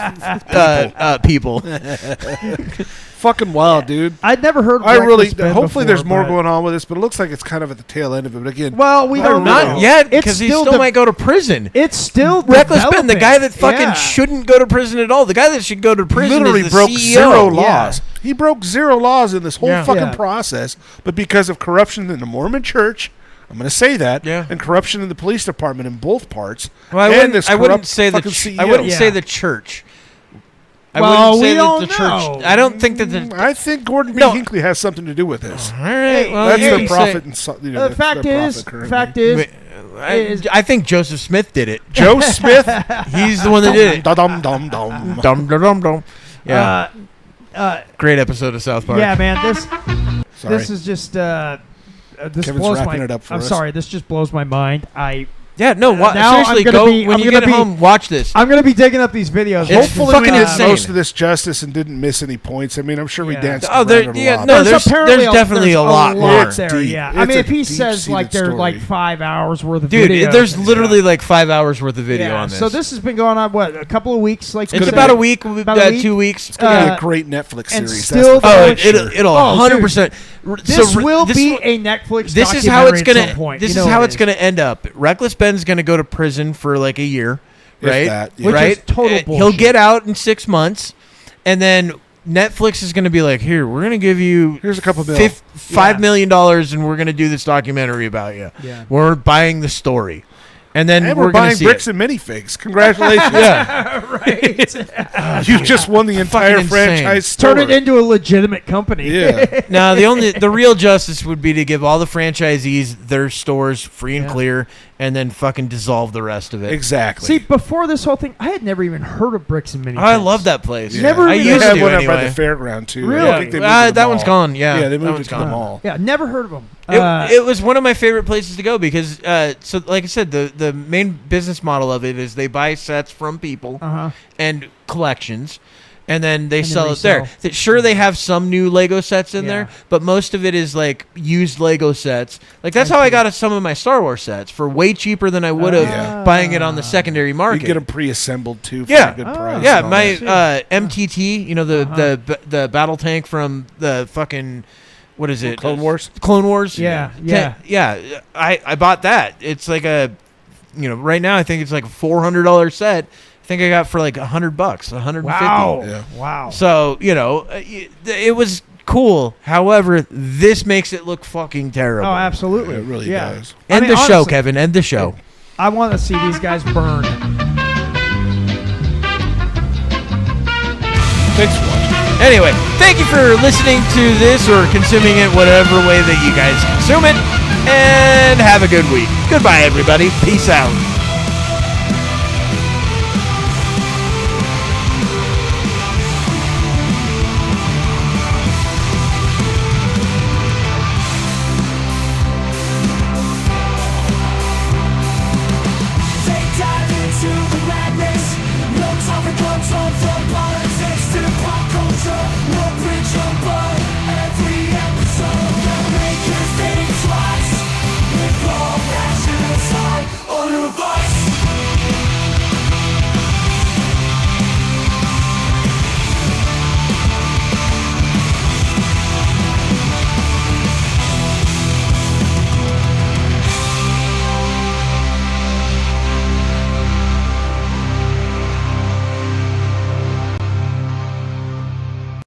people. Fucking wild, dude. I'd never heard of I really. Reckless Ben Hopefully, before, there's more but- going on with this, but it looks like it's kind of at the tail end of it. But again, Well, we don't know. Not yet, It's because he still de- might go to prison. It's still Reckless Ben, the developing. guy that fucking Yeah. shouldn't go to prison at all. The guy that should go to prison literally is the broke CEO. 0 Yeah. laws. He broke 0 laws in this whole Yeah. fucking Yeah. process, but because of corruption in the Mormon Church, I'm going to say that, Yeah. and corruption in the police department in both parts. Well, I and wouldn't, this I wouldn't corrupt say the fucking CEO. I wouldn't Yeah. say the church. I Well, wouldn't say we that don't the know. church. I don't think that the. I think Gordon B. No. Hinckley has something to do with this. All right. Well, That's yeah, their you profit. say- And The fact is, I think Joseph Smith did it. Joe Smith. He's the one that did it. Dum dum dum. Dum dum dum dum. Yeah. uh, Great episode of South Park. yeah, man, Sorry. this is just this Kevin's blows wrapping my. it up for I'm us. sorry, this just blows my mind. Yeah. No. Now I'm Seriously, gonna go be- when I'm you gonna get be- home. Watch this. I'm gonna be digging up these videos. It's Hopefully fucking we did insane. most of this justice and didn't miss any points. I mean, I'm sure we Yeah. danced Oh, around there. it a Yeah. lot. No. There's Definitely a lot more. It's there. deep. Yeah, It's I mean, a if he says like deep-seated they're like story. 5 hours worth of Dude, videos, there's literally like 5 hours worth of video yeah. on this. So this has been going on what, a couple of weeks? Like It's you about said? a week. About a week? 2 weeks. It's going to be uh, a great Netflix and series. still That's the the- future. It'll Oh, 100%. This will be a Netflix. This is how it's documentary gonna. at some point. This You is know how it it's gonna end up. Reckless Ben's gonna go to prison for like a year, If right? that, yeah. Which is right. total He'll bullshit. get out in 6 months, and then Netflix is gonna be like, "Here, we're gonna give you Here's a couple mil. $5 million, and we're gonna do this documentary about you. Yeah. We're buying the story, and then And we're we're gonna buying see Bricks it. and Minifigs. Congratulations. Yeah, right. You just won the entire Fucking insane. franchise store. Turn it into a legitimate company. Yeah. now the real justice would be to give all the franchisees their stores free and Yeah. clear, and then fucking dissolve the rest of it. Exactly. See, before this whole thing, I had never even heard of Bricks and Minifigs. I love that place. Yeah. Never I even They used have to one up anyway. by the fairground, too. Really? I think they moved to the That one's mall. gone. Yeah, Yeah, they that moved one's it to the gone. mall. Yeah, never heard of them. It was one of my favorite places to go because, so like I said, the main business model of it is they buy sets from people Uh-huh. and collections, and then they And then sell it there. resell. Sure, they have some new Lego sets in Yeah. there, but most of it is like used Lego sets. Like that's how I got some of my Star Wars sets for way cheaper than I would have Yeah. buying it on the secondary You market. get them pre-assembled, too, for Yeah. a good Oh. price. Yeah, and all my that. MTT, you know the battle tank from the fucking what is it? Clone Wars? Clone Wars. Yeah, yeah. I bought that. It's like a, right now I think it's like a $400 set. I think I got for like $100, $150. Wow. Yeah. Wow. So it was cool. However, this makes it look fucking terrible. Oh, absolutely. It really yeah. does. End I mean, the show, honestly, Kevin. End the show. I want to see these guys burn. Thanks for watching. Anyway, thank you for listening to this or consuming it whatever way that you guys consume it. And have a good week. Goodbye, everybody. Peace out.